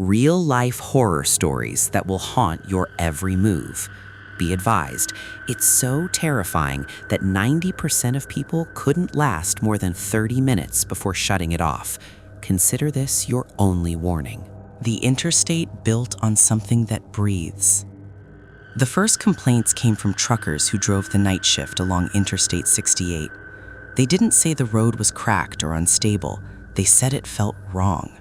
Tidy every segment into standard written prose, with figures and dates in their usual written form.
Real-life horror stories that will haunt your every move. Be advised, it's so terrifying that 90% of people couldn't last more than 30 minutes before shutting it off. Consider this your only warning. The interstate built on something that breathes. The first complaints came from truckers who drove the night shift along Interstate 68. They didn't say the road was cracked or unstable. They said it felt wrong.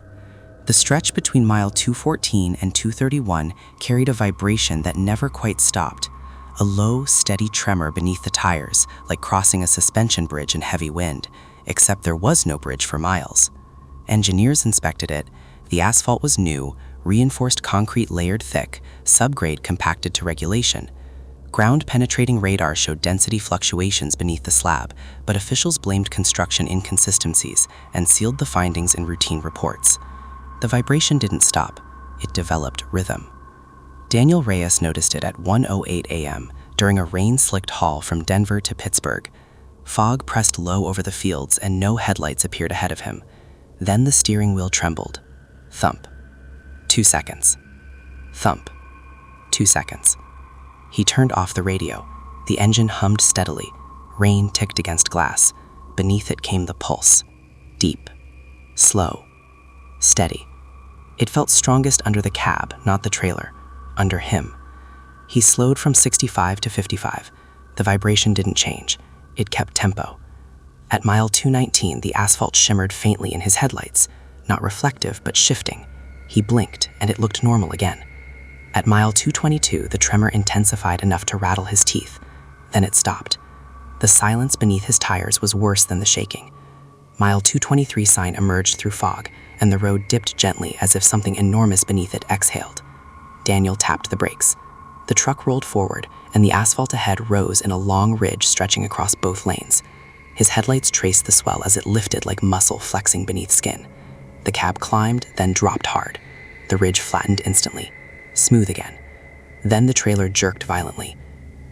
The stretch between mile 214 and 231 carried a vibration that never quite stopped, a low, steady tremor beneath the tires, like crossing a suspension bridge in heavy wind, except there was no bridge for miles. Engineers inspected it. The asphalt was new, reinforced concrete layered thick, subgrade compacted to regulation. Ground-penetrating radar showed density fluctuations beneath the slab, but officials blamed construction inconsistencies and sealed the findings in routine reports. The vibration didn't stop. It developed rhythm. Daniel Reyes noticed it at 1:08 a.m. during a rain-slicked haul from Denver to Pittsburgh. Fog pressed low over the fields and no headlights appeared ahead of him. Then the steering wheel trembled. Thump. 2 seconds. Thump. 2 seconds. He turned off the radio. The engine hummed steadily. Rain ticked against glass. Beneath it came the pulse. Deep. Slow. Steady. It felt strongest under the cab, not the trailer. Under him. He slowed from 65 to 55. The vibration didn't change. It kept tempo. At mile 219, the asphalt shimmered faintly in his headlights. Not reflective, but shifting. He blinked, and it looked normal again. At mile 222, the tremor intensified enough to rattle his teeth. Then it stopped. The silence beneath his tires was worse than the shaking. Mile 223 sign emerged through fog, and the road dipped gently as if something enormous beneath it exhaled. Daniel tapped the brakes. The truck rolled forward, and the asphalt ahead rose in a long ridge stretching across both lanes. His headlights traced the swell as it lifted like muscle flexing beneath skin. The cab climbed, then dropped hard. The ridge flattened instantly. Smooth again. Then the trailer jerked violently.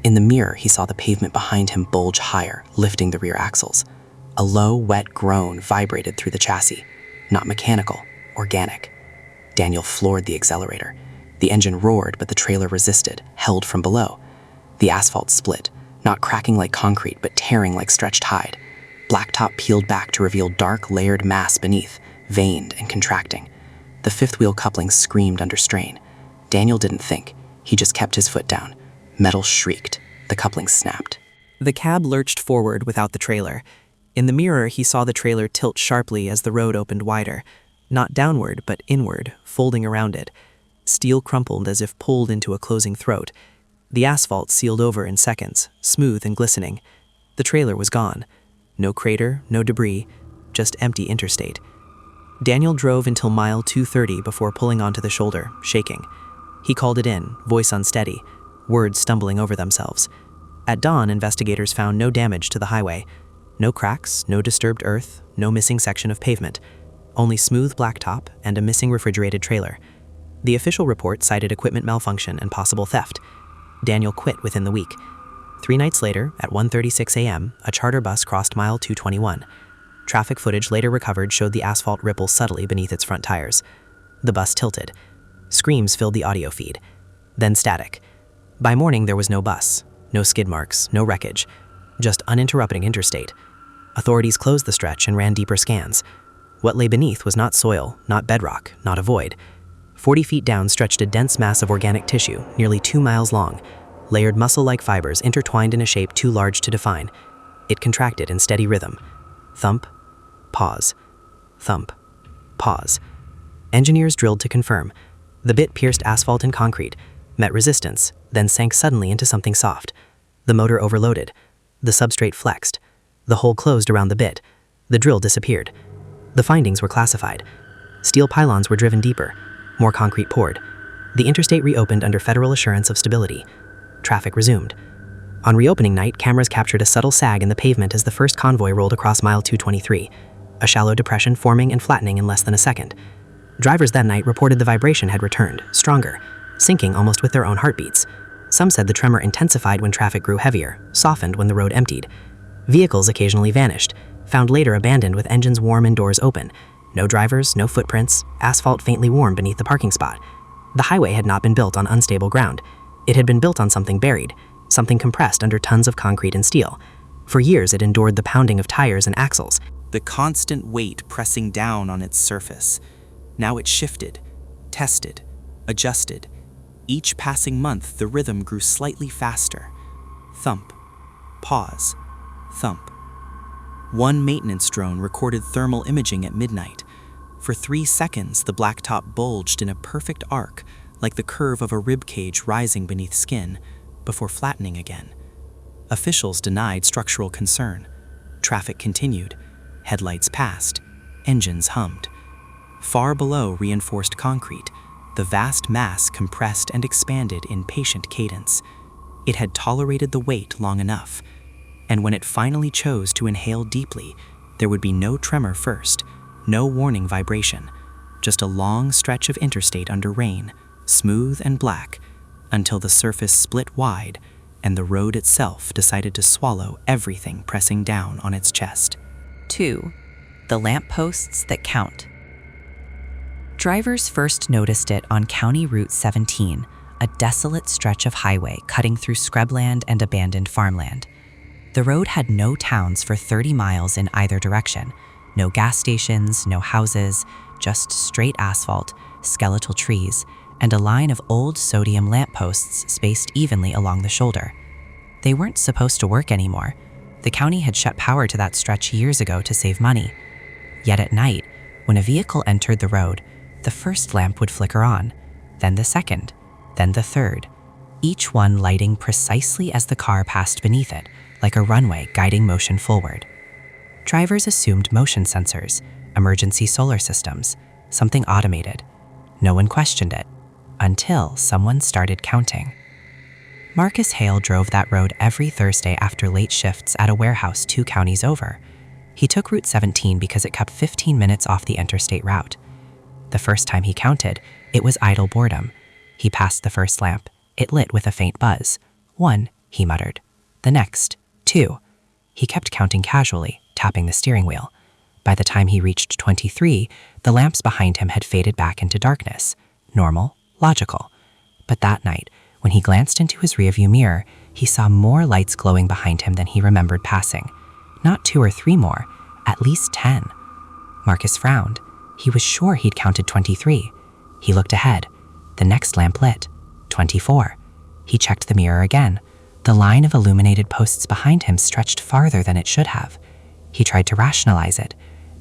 In the mirror, he saw the pavement behind him bulge higher, lifting the rear axles. A low, wet groan vibrated through the chassis. Not mechanical, organic. Daniel floored the accelerator. The engine roared, but the trailer resisted, held from below. The asphalt split, not cracking like concrete, but tearing like stretched hide. Blacktop peeled back to reveal dark, layered mass beneath, veined and contracting. The fifth wheel coupling screamed under strain. Daniel didn't think. He just kept his foot down. Metal shrieked. The coupling snapped. The cab lurched forward without the trailer. In the mirror, he saw the trailer tilt sharply as the road opened wider. Not downward, but inward, folding around it. Steel crumpled as if pulled into a closing throat. The asphalt sealed over in seconds, smooth and glistening. The trailer was gone. No crater, no debris, just empty interstate. Daniel drove until mile 230 before pulling onto the shoulder, shaking. He called it in, voice unsteady, words stumbling over themselves. At dawn, investigators found no damage to the highway. No cracks, no disturbed earth, no missing section of pavement. Only smooth blacktop and a missing refrigerated trailer. The official report cited equipment malfunction and possible theft. Daniel quit within the week. 3 nights later, at 1:36 a.m., a charter bus crossed mile 221. Traffic footage later recovered showed the asphalt ripple subtly beneath its front tires. The bus tilted. Screams filled the audio feed. Then static. By morning, there was no bus, no skid marks, no wreckage, just uninterrupted interstate. Authorities closed the stretch and ran deeper scans. What lay beneath was not soil, not bedrock, not a void. 40 feet down stretched a dense mass of organic tissue, nearly 2 miles long, layered muscle-like fibers intertwined in a shape too large to define. It contracted in steady rhythm. Thump, pause, thump, pause. Engineers drilled to confirm. The bit pierced asphalt and concrete, met resistance, then sank suddenly into something soft. The motor overloaded. The substrate flexed. The hole closed around the bit. The drill disappeared. The findings were classified. Steel pylons were driven deeper. More concrete poured. The interstate reopened under federal assurance of stability. Traffic resumed. On reopening night, cameras captured a subtle sag in the pavement as the first convoy rolled across mile 223, a shallow depression forming and flattening in less than a second. Drivers that night reported the vibration had returned, stronger, syncing almost with their own heartbeats. Some said the tremor intensified when traffic grew heavier, softened when the road emptied. Vehicles occasionally vanished, found later abandoned with engines warm and doors open. No drivers, no footprints, asphalt faintly warm beneath the parking spot. The highway had not been built on unstable ground. It had been built on something buried, something compressed under tons of concrete and steel. For years, it endured the pounding of tires and axles, the constant weight pressing down on its surface. Now it shifted, tested, adjusted. Each passing month, the rhythm grew slightly faster. Thump, pause, thump. One maintenance drone recorded thermal imaging at midnight. For 3 seconds, the blacktop bulged in a perfect arc, like the curve of a rib cage rising beneath skin, before flattening again. Officials denied structural concern. Traffic continued. Headlights passed. Engines hummed. Far below reinforced concrete, the vast mass compressed and expanded in patient cadence. It had tolerated the weight long enough, and when it finally chose to inhale deeply, there would be no tremor first, no warning vibration, just a long stretch of interstate under rain, smooth and black, until the surface split wide and the road itself decided to swallow everything pressing down on its chest. 2. The lampposts that count. Drivers first noticed it on County Route 17, a desolate stretch of highway cutting through scrubland and abandoned farmland. The road had no towns for 30 miles in either direction, no gas stations, no houses, just straight asphalt, skeletal trees, and a line of old sodium lampposts spaced evenly along the shoulder. They weren't supposed to work anymore. The county had shut power to that stretch years ago to save money. Yet at night, when a vehicle entered the road, the first lamp would flicker on, then the second, then the third, each one lighting precisely as the car passed beneath it, like a runway guiding motion forward. Drivers assumed motion sensors, emergency solar systems, something automated. No one questioned it, until someone started counting. Marcus Hale drove that road every Thursday after late shifts at a warehouse 2 counties over. He took Route 17 because it kept 15 minutes off the interstate route. The first time he counted, it was idle boredom. He passed the first lamp. It lit with a faint buzz. 1, he muttered. The next, 2. He kept counting casually, tapping the steering wheel. By the time he reached 23, the lamps behind him had faded back into darkness. Normal, logical. But that night, when he glanced into his rearview mirror, he saw more lights glowing behind him than he remembered passing. Not 2 or 3 more, at least 10. Marcus frowned. He was sure he'd counted 23. He looked ahead. The next lamp lit. 24. He checked the mirror again. The line of illuminated posts behind him stretched farther than it should have. He tried to rationalize it.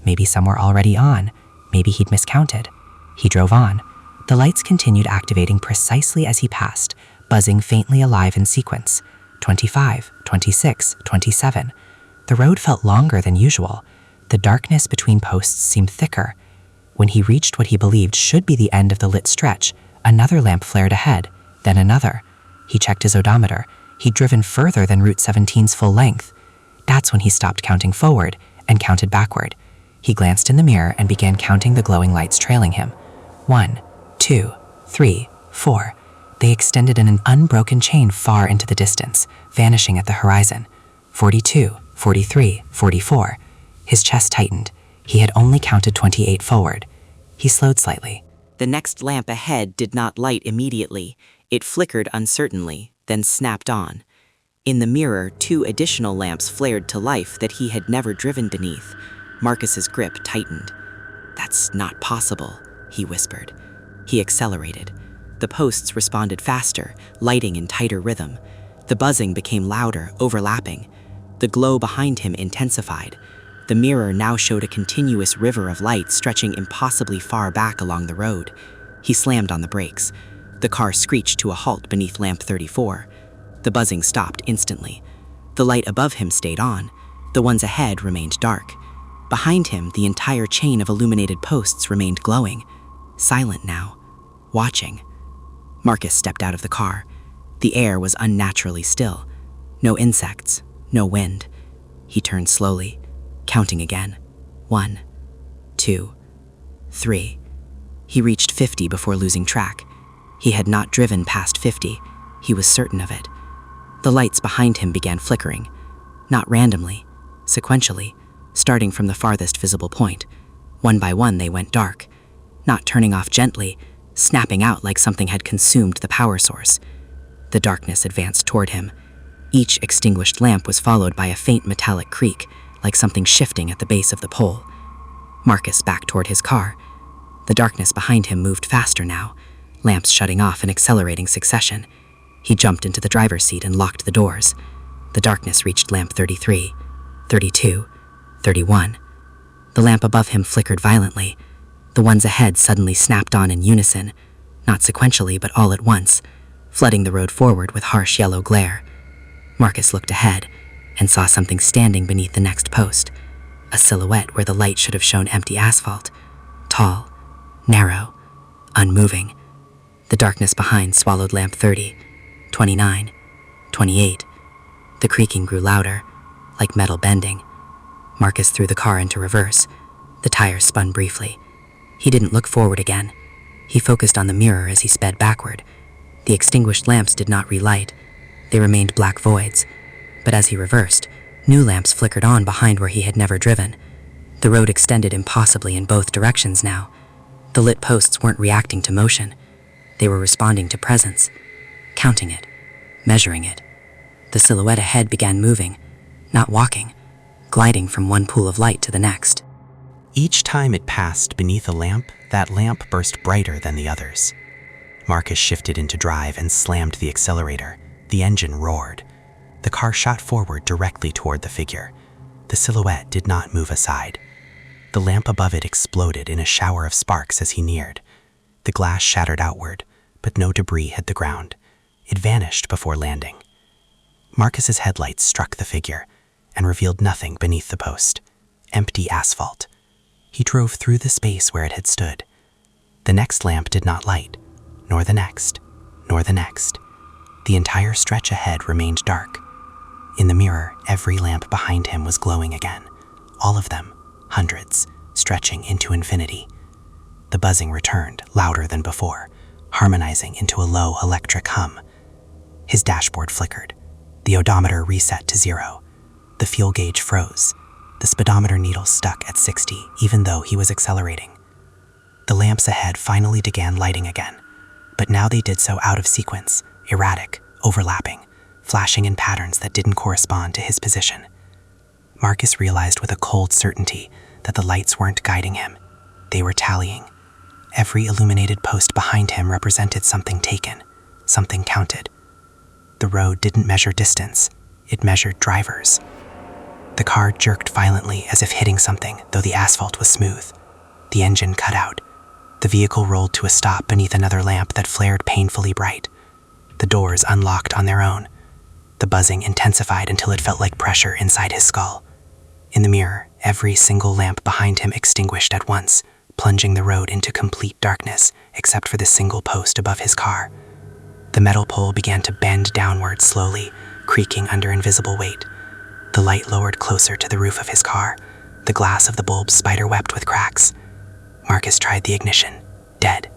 Maybe some were already on. Maybe he'd miscounted. He drove on. The lights continued activating precisely as he passed, buzzing faintly alive in sequence. 25, 26, 27. The road felt longer than usual. The darkness between posts seemed thicker. When he reached what he believed should be the end of the lit stretch, another lamp flared ahead, then another. He checked his odometer. He'd driven further than Route 17's full length. That's when he stopped counting forward and counted backward. He glanced in the mirror and began counting the glowing lights trailing him. 1, 2, 3, 4. They extended in an unbroken chain far into the distance, vanishing at the horizon. 42, 43, 44. His chest tightened. He had only counted 28 forward. He slowed slightly. The next lamp ahead did not light immediately. It flickered uncertainly, then snapped on. In the mirror, 2 additional lamps flared to life that he had never driven beneath. Marcus's grip tightened. "That's not possible," he whispered. He accelerated. The posts responded faster, lighting in tighter rhythm. The buzzing became louder, overlapping. The glow behind him intensified. The mirror now showed a continuous river of light stretching impossibly far back along the road. He slammed on the brakes. The car screeched to a halt beneath lamp 34. The buzzing stopped instantly. The light above him stayed on. The ones ahead remained dark. Behind him, the entire chain of illuminated posts remained glowing. Silent now. Watching. Marcus stepped out of the car. The air was unnaturally still. No insects. No wind. He turned slowly, counting again. 1, 2, 3. He reached 50 before losing track. He had not driven past 50. He was certain of it. The lights behind him began flickering. Not randomly, sequentially, starting from the farthest visible point. One by one, they went dark, not turning off gently, snapping out like something had consumed the power source. The darkness advanced toward him. Each extinguished lamp was followed by a faint metallic creak, like something shifting at the base of the pole. Marcus backed toward his car. The darkness behind him moved faster now, lamps shutting off in accelerating succession. He jumped into the driver's seat and locked the doors. The darkness reached lamp 33, 32, 31. The lamp above him flickered violently. The ones ahead suddenly snapped on in unison, not sequentially but all at once, flooding the road forward with harsh yellow glare. Marcus looked ahead and saw something standing beneath the next post, a silhouette where the light should have shown empty asphalt, tall, narrow, unmoving. The darkness behind swallowed lamp 30, 29, 28. The creaking grew louder, like metal bending. Marcus threw the car into reverse. The tires spun briefly. He didn't look forward again. He focused on the mirror as he sped backward. The extinguished lamps did not relight. They remained black voids. But as he reversed, new lamps flickered on behind where he had never driven. The road extended impossibly in both directions now. The lit posts weren't reacting to motion. They were responding to presence, counting it, measuring it. The silhouette ahead began moving, not walking, gliding from one pool of light to the next. Each time it passed beneath a lamp, that lamp burst brighter than the others. Marcus shifted into drive and slammed the accelerator. The engine roared. The car shot forward directly toward the figure. The silhouette did not move aside. The lamp above it exploded in a shower of sparks as he neared. The glass shattered outward, but no debris hit the ground. It vanished before landing. Marcus's headlights struck the figure and revealed nothing beneath the post. Empty asphalt. He drove through the space where it had stood. The next lamp did not light, nor the next, nor the next. The entire stretch ahead remained dark. In the mirror, every lamp behind him was glowing again. All of them, hundreds, stretching into infinity. The buzzing returned, louder than before, harmonizing into a low electric hum. His dashboard flickered. The odometer reset to 0. The fuel gauge froze. The speedometer needle stuck at 60, even though he was accelerating. The lamps ahead finally began lighting again, but now they did so out of sequence, erratic, overlapping, flashing in patterns that didn't correspond to his position. Marcus realized with a cold certainty that the lights weren't guiding him. They were tallying. Every illuminated post behind him represented something taken, something counted. The road didn't measure distance, it measured drivers. The car jerked violently as if hitting something, though the asphalt was smooth. The engine cut out. The vehicle rolled to a stop beneath another lamp that flared painfully bright. The doors unlocked on their own. The buzzing intensified until it felt like pressure inside his skull. In the mirror, every single lamp behind him extinguished at once, plunging the road into complete darkness, except for the single post above his car. The metal pole began to bend downward slowly, creaking under invisible weight. The light lowered closer to the roof of his car. The glass of the bulb spider-webbed with cracks. Marcus tried the ignition. Dead.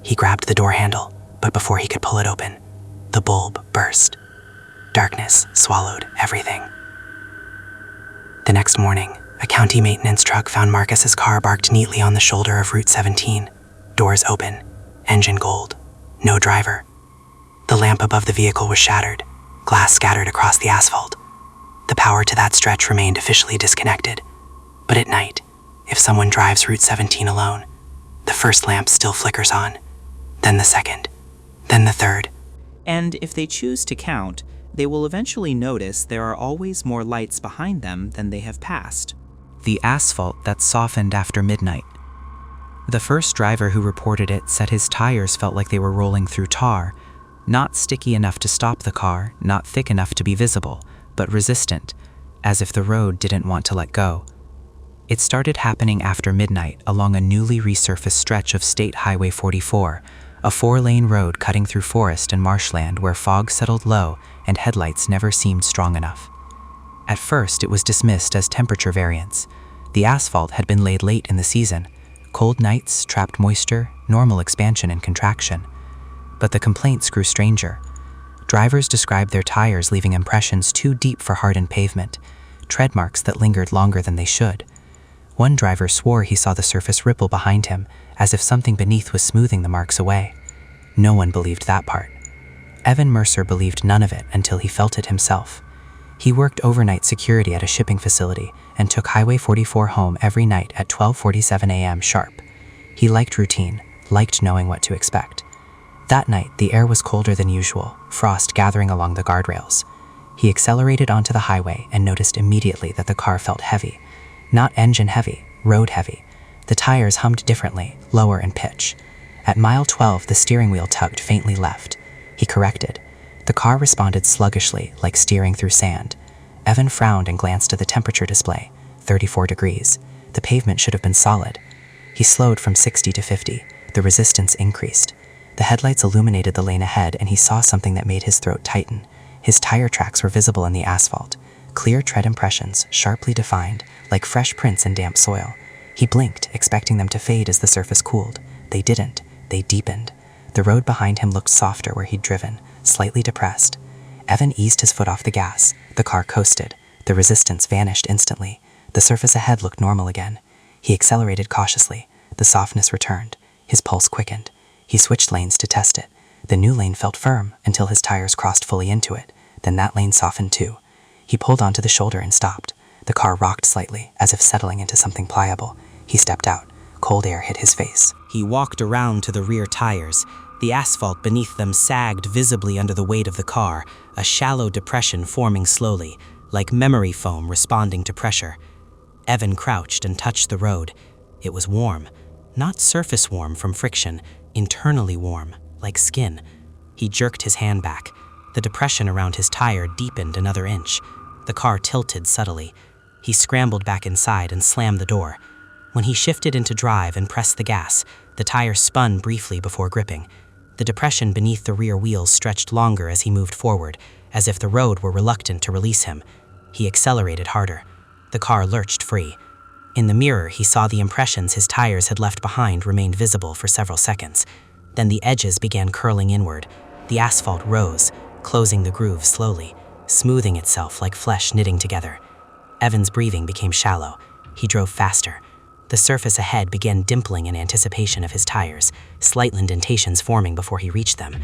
He grabbed the door handle, but before he could pull it open, the bulb burst. Darkness swallowed everything. The next morning, a county maintenance truck found Marcus's car parked neatly on the shoulder of Route 17. Doors open, engine gold, no driver. The lamp above the vehicle was shattered, glass scattered across the asphalt. The power to that stretch remained officially disconnected. But at night, if someone drives Route 17 alone, the first lamp still flickers on, then the second, then the third. And if they choose to count, they will eventually notice there are always more lights behind them than they have passed. The asphalt that softened after midnight. The first driver who reported it said his tires felt like they were rolling through tar, not sticky enough to stop the car, not thick enough to be visible, but resistant, as if the road didn't want to let go. It started happening after midnight along a newly resurfaced stretch of State Highway 44, a 4-lane road cutting through forest and marshland where fog settled low and headlights never seemed strong enough. At first, it was dismissed as temperature variance. The asphalt had been laid late in the season. Cold nights, trapped moisture, normal expansion and contraction. But the complaints grew stranger. Drivers described their tires leaving impressions too deep for hardened pavement, tread marks that lingered longer than they should. One driver swore he saw the surface ripple behind him, as if something beneath was smoothing the marks away. No one believed that part. Evan Mercer believed none of it until he felt it himself. He worked overnight security at a shipping facility and took Highway 44 home every night at 12:47 a.m. sharp. He liked routine, liked knowing what to expect. That night, the air was colder than usual, frost gathering along the guardrails. He accelerated onto the highway and noticed immediately that the car felt heavy. Not engine heavy, road heavy. The tires hummed differently, lower in pitch. At mile 12, the steering wheel tugged faintly left. He corrected. The car responded sluggishly, like steering through sand. Evan frowned and glanced at the temperature display, 34 degrees. The pavement should have been solid. He slowed from 60 to 50. The resistance increased. The headlights illuminated the lane ahead, and he saw something that made his throat tighten. His tire tracks were visible in the asphalt. Clear tread impressions, sharply defined, like fresh prints in damp soil. He blinked, expecting them to fade as the surface cooled. They didn't. They deepened. The road behind him looked softer where he'd driven, slightly depressed. Evan eased his foot off the gas. The car coasted. The resistance vanished instantly. The surface ahead looked normal again. He accelerated cautiously. The softness returned. His pulse quickened. He switched lanes to test it. The new lane felt firm until his tires crossed fully into it. Then that lane softened too. He pulled onto the shoulder and stopped. The car rocked slightly, as if settling into something pliable. He stepped out. Cold air hit his face. He walked around to the rear tires. The asphalt beneath them sagged visibly under the weight of the car, a shallow depression forming slowly, like memory foam responding to pressure. Evan crouched and touched the road. It was warm. Not surface warm from friction, internally warm, like skin. He jerked his hand back. The depression around his tire deepened another inch. The car tilted subtly. He scrambled back inside and slammed the door. When he shifted into drive and pressed the gas, the tire spun briefly before gripping. The depression beneath the rear wheels stretched longer as he moved forward, as if the road were reluctant to release him. He accelerated harder. The car lurched free. In the mirror, he saw the impressions his tires had left behind remained visible for several seconds. Then the edges began curling inward. The asphalt rose, closing the groove slowly, smoothing itself like flesh knitting together. Evan's breathing became shallow. He drove faster. The surface ahead began dimpling in anticipation of his tires, slight indentations forming before he reached them.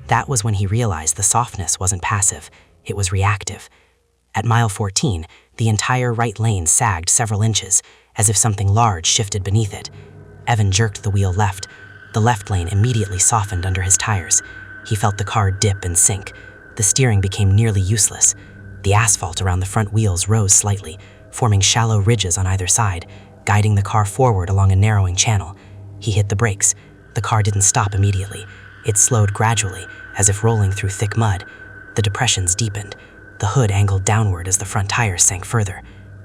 That was when he realized the softness wasn't passive, it was reactive. At mile 14, the entire right lane sagged several inches, as if something large shifted beneath it. Evan jerked the wheel left. The left lane immediately softened under his tires. He felt the car dip and sink. The steering became nearly useless. The asphalt around the front wheels rose slightly, forming shallow ridges on either side, guiding the car forward along a narrowing channel. He hit the brakes. The car didn't stop immediately. It slowed gradually, as if rolling through thick mud. The depressions deepened. The hood angled downward as the front tires sank further.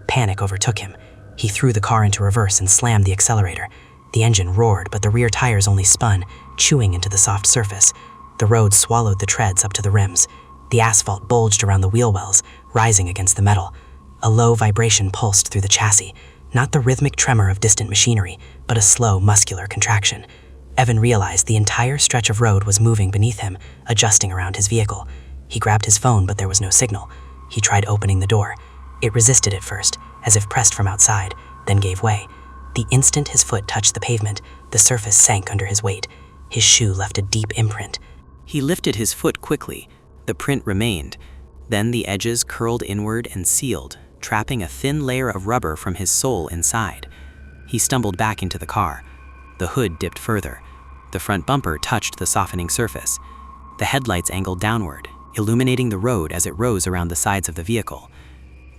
Panic overtook him. He threw the car into reverse and slammed the accelerator. The engine roared, but the rear tires only spun, chewing into the soft surface. The road swallowed the treads up to the rims. The asphalt bulged around the wheel wells, rising against the metal. A low vibration pulsed through the chassis, not the rhythmic tremor of distant machinery, but a slow, muscular contraction. Evan realized the entire stretch of road was moving beneath him, adjusting around his vehicle. He grabbed his phone, but there was no signal. He tried opening the door. It resisted at first, as if pressed from outside, then gave way. The instant his foot touched the pavement, the surface sank under his weight. His shoe left a deep imprint. He lifted his foot quickly. The print remained. Then the edges curled inward and sealed, trapping a thin layer of rubber from his sole inside. He stumbled back into the car. The hood dipped further. The front bumper touched the softening surface. The headlights angled downward, illuminating the road as it rose around the sides of the vehicle.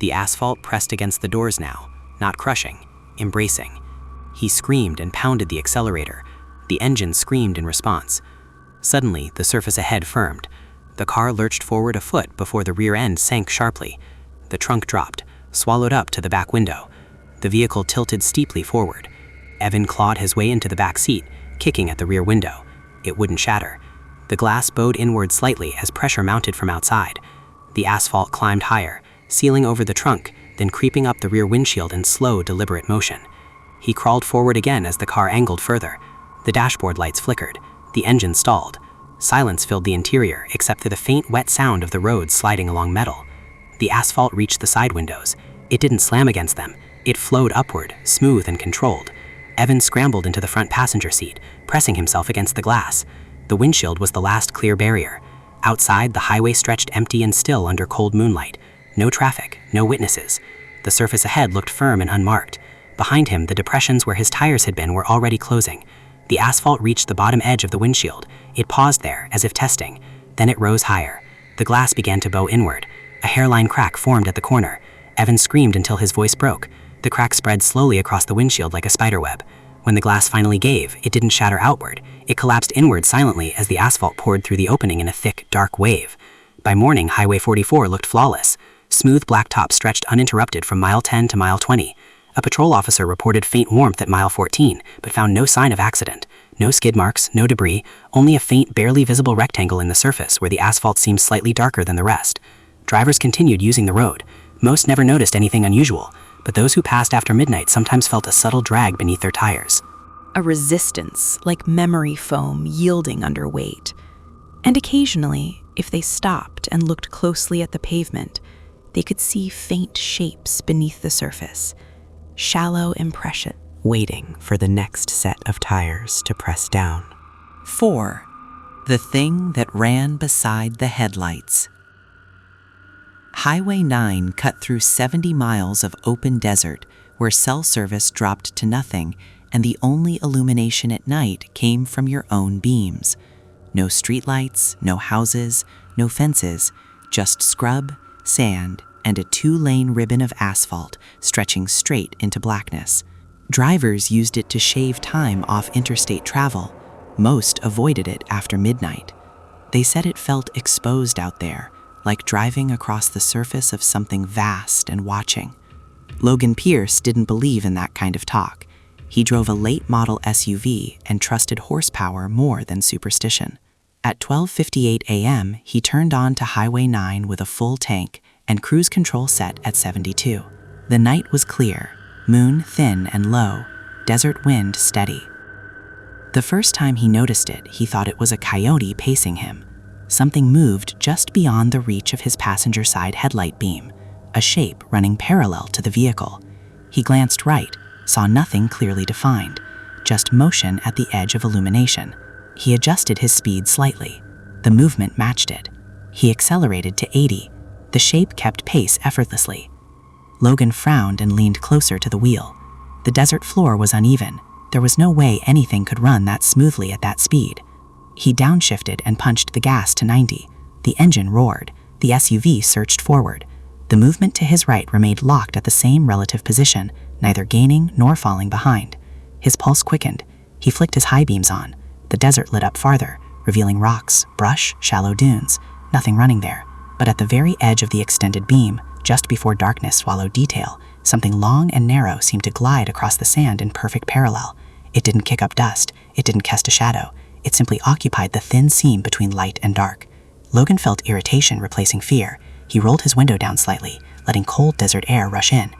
The asphalt pressed against the doors now, not crushing, embracing. He screamed and pounded the accelerator. The engine screamed in response. Suddenly, the surface ahead firmed. The car lurched forward a foot before the rear end sank sharply. The trunk dropped, swallowed up to the back window. The vehicle tilted steeply forward. Evan clawed his way into the back seat, kicking at the rear window. It wouldn't shatter. The glass bowed inward slightly as pressure mounted from outside. The asphalt climbed higher, sealing over the trunk, then creeping up the rear windshield in slow, deliberate motion. He crawled forward again as the car angled further. The dashboard lights flickered. The engine stalled. Silence filled the interior, except for the faint, wet sound of the road sliding along metal. The asphalt reached the side windows. It didn't slam against them. It flowed upward, smooth and controlled. Evan scrambled into the front passenger seat, pressing himself against the glass. The windshield was the last clear barrier. Outside, the highway stretched empty and still under cold moonlight. No traffic, no witnesses. The surface ahead looked firm and unmarked. Behind him, the depressions where his tires had been were already closing. The asphalt reached the bottom edge of the windshield. It paused there, as if testing. Then it rose higher. The glass began to bow inward. A hairline crack formed at the corner. Evan screamed until his voice broke. The crack spread slowly across the windshield like a spiderweb. When the glass finally gave, it didn't shatter outward. It collapsed inward silently as the asphalt poured through the opening in a thick, dark wave. By morning, Highway 44 looked flawless. Smooth blacktop stretched uninterrupted from mile 10 to mile 20. A patrol officer reported faint warmth at mile 14, but found no sign of accident. No skid marks, no debris, only a faint, barely visible rectangle in the surface where the asphalt seemed slightly darker than the rest. Drivers continued using the road. Most never noticed anything unusual, but those who passed after midnight sometimes felt a subtle drag beneath their tires. A resistance like memory foam yielding under weight. And occasionally, if they stopped and looked closely at the pavement, they could see faint shapes beneath the surface, shallow impression, waiting for the next set of tires to press down. 4. The thing that ran beside the headlights. Highway 9 cut through 70 miles of open desert where cell service dropped to nothing and the only illumination at night came from your own beams. No streetlights, no houses, no fences, just scrub, sand, and a 2-lane ribbon of asphalt stretching straight into blackness. Drivers used it to shave time off interstate travel. Most avoided it after midnight. They said it felt exposed out there, like driving across the surface of something vast and watching. Logan Pierce didn't believe in that kind of talk. He drove a late-model SUV and trusted horsepower more than superstition. At 12:58 a.m., he turned on to Highway 9 with a full tank and cruise control set at 72. The night was clear, moon thin and low, desert wind steady. The first time he noticed it, he thought it was a coyote pacing him. Something moved just beyond the reach of his passenger side headlight beam, a shape running parallel to the vehicle. He glanced right, saw nothing clearly defined, just motion at the edge of illumination. He adjusted his speed slightly. The movement matched it. He accelerated to 80. The shape kept pace effortlessly. Logan frowned and leaned closer to the wheel. The desert floor was uneven. There was no way anything could run that smoothly at that speed. He downshifted and punched the gas to 90. The engine roared. The SUV surged forward. The movement to his right remained locked at the same relative position, neither gaining nor falling behind. His pulse quickened. He flicked his high beams on. The desert lit up farther, revealing rocks, brush, shallow dunes. Nothing running there. But at the very edge of the extended beam, just before darkness swallowed detail, something long and narrow seemed to glide across the sand in perfect parallel. It didn't kick up dust. It didn't cast a shadow. It simply occupied the thin seam between light and dark. Logan felt irritation replacing fear. He rolled his window down slightly, letting cold desert air rush in.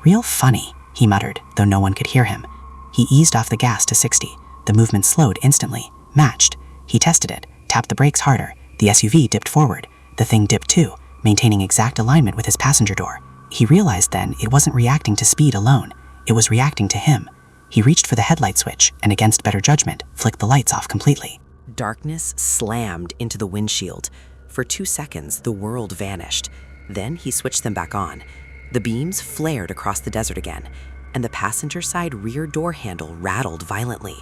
"Real funny," he muttered, though no one could hear him. He eased off the gas to 60. The movement slowed instantly, matched. He tested it, tapped the brakes harder. The SUV dipped forward. The thing dipped too, maintaining exact alignment with his passenger door. He realized then it wasn't reacting to speed alone. It was reacting to him. He reached for the headlight switch and, against better judgment, flicked the lights off completely. Darkness slammed into the windshield. For 2 seconds, the world vanished. Then he switched them back on. The beams flared across the desert again, and the passenger side rear door handle rattled violently.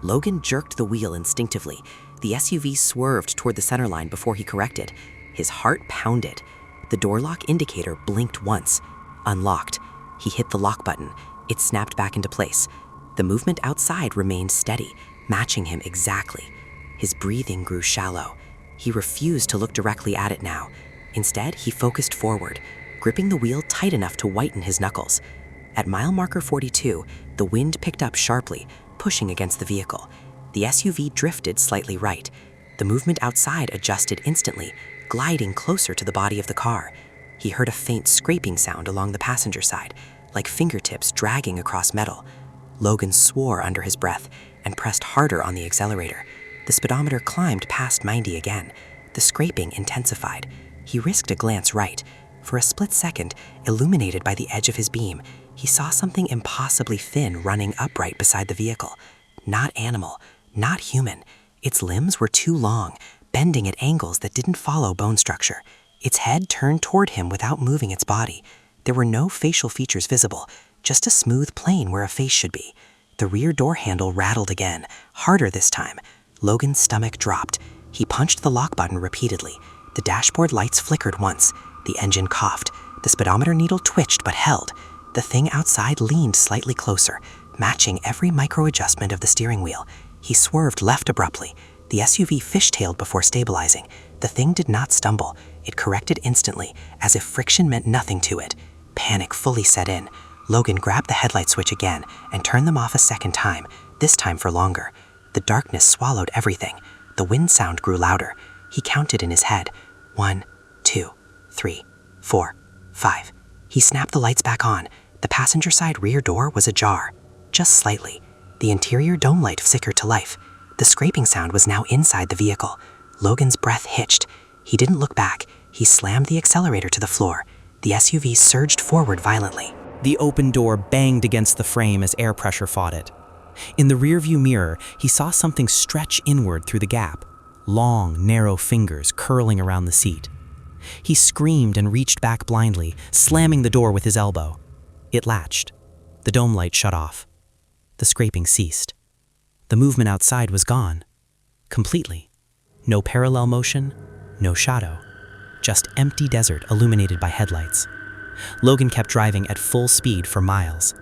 Logan jerked the wheel instinctively. The SUV swerved toward the centerline before he corrected. His heart pounded. The door lock indicator blinked once. Unlocked. He hit the lock button. It snapped back into place. The movement outside remained steady, matching him exactly. His breathing grew shallow. He refused to look directly at it now. Instead, he focused forward, gripping the wheel tight enough to whiten his knuckles. At mile marker 42, the wind picked up sharply, pushing against the vehicle. The SUV drifted slightly right. The movement outside adjusted instantly, gliding closer to the body of the car. He heard a faint scraping sound along the passenger side, like fingertips dragging across metal. Logan swore under his breath and pressed harder on the accelerator. The speedometer climbed past 90 again. The scraping intensified. He risked a glance right. For a split second, illuminated by the edge of his beam, he saw something impossibly thin running upright beside the vehicle. Not animal, not human. Its limbs were too long, bending at angles that didn't follow bone structure. Its head turned toward him without moving its body. There were no facial features visible, just a smooth plane where a face should be. The rear door handle rattled again, harder this time. Logan's stomach dropped. He punched the lock button repeatedly. The dashboard lights flickered once. The engine coughed. The speedometer needle twitched but held. The thing outside leaned slightly closer, matching every micro-adjustment of the steering wheel. He swerved left abruptly. The SUV fishtailed before stabilizing. The thing did not stumble. It corrected instantly, as if friction meant nothing to it. Panic fully set in. Logan grabbed the headlight switch again and turned them off a second time, this time for longer. The darkness swallowed everything. The wind sound grew louder. He counted in his head. 1, 2, 3, 4, 5. He snapped the lights back on. The passenger side rear door was ajar, just slightly. The interior dome light flickered to life. The scraping sound was now inside the vehicle. Logan's breath hitched. He didn't look back. He slammed the accelerator to the floor. The SUV surged forward violently. The open door banged against the frame as air pressure fought it. In the rearview mirror, he saw something stretch inward through the gap, long, narrow fingers curling around the seat. He screamed and reached back blindly, slamming the door with his elbow. It latched. The dome light shut off. The scraping ceased. The movement outside was gone. Completely. No parallel motion, no shadow. Just empty desert illuminated by headlights. Logan kept driving at full speed for miles.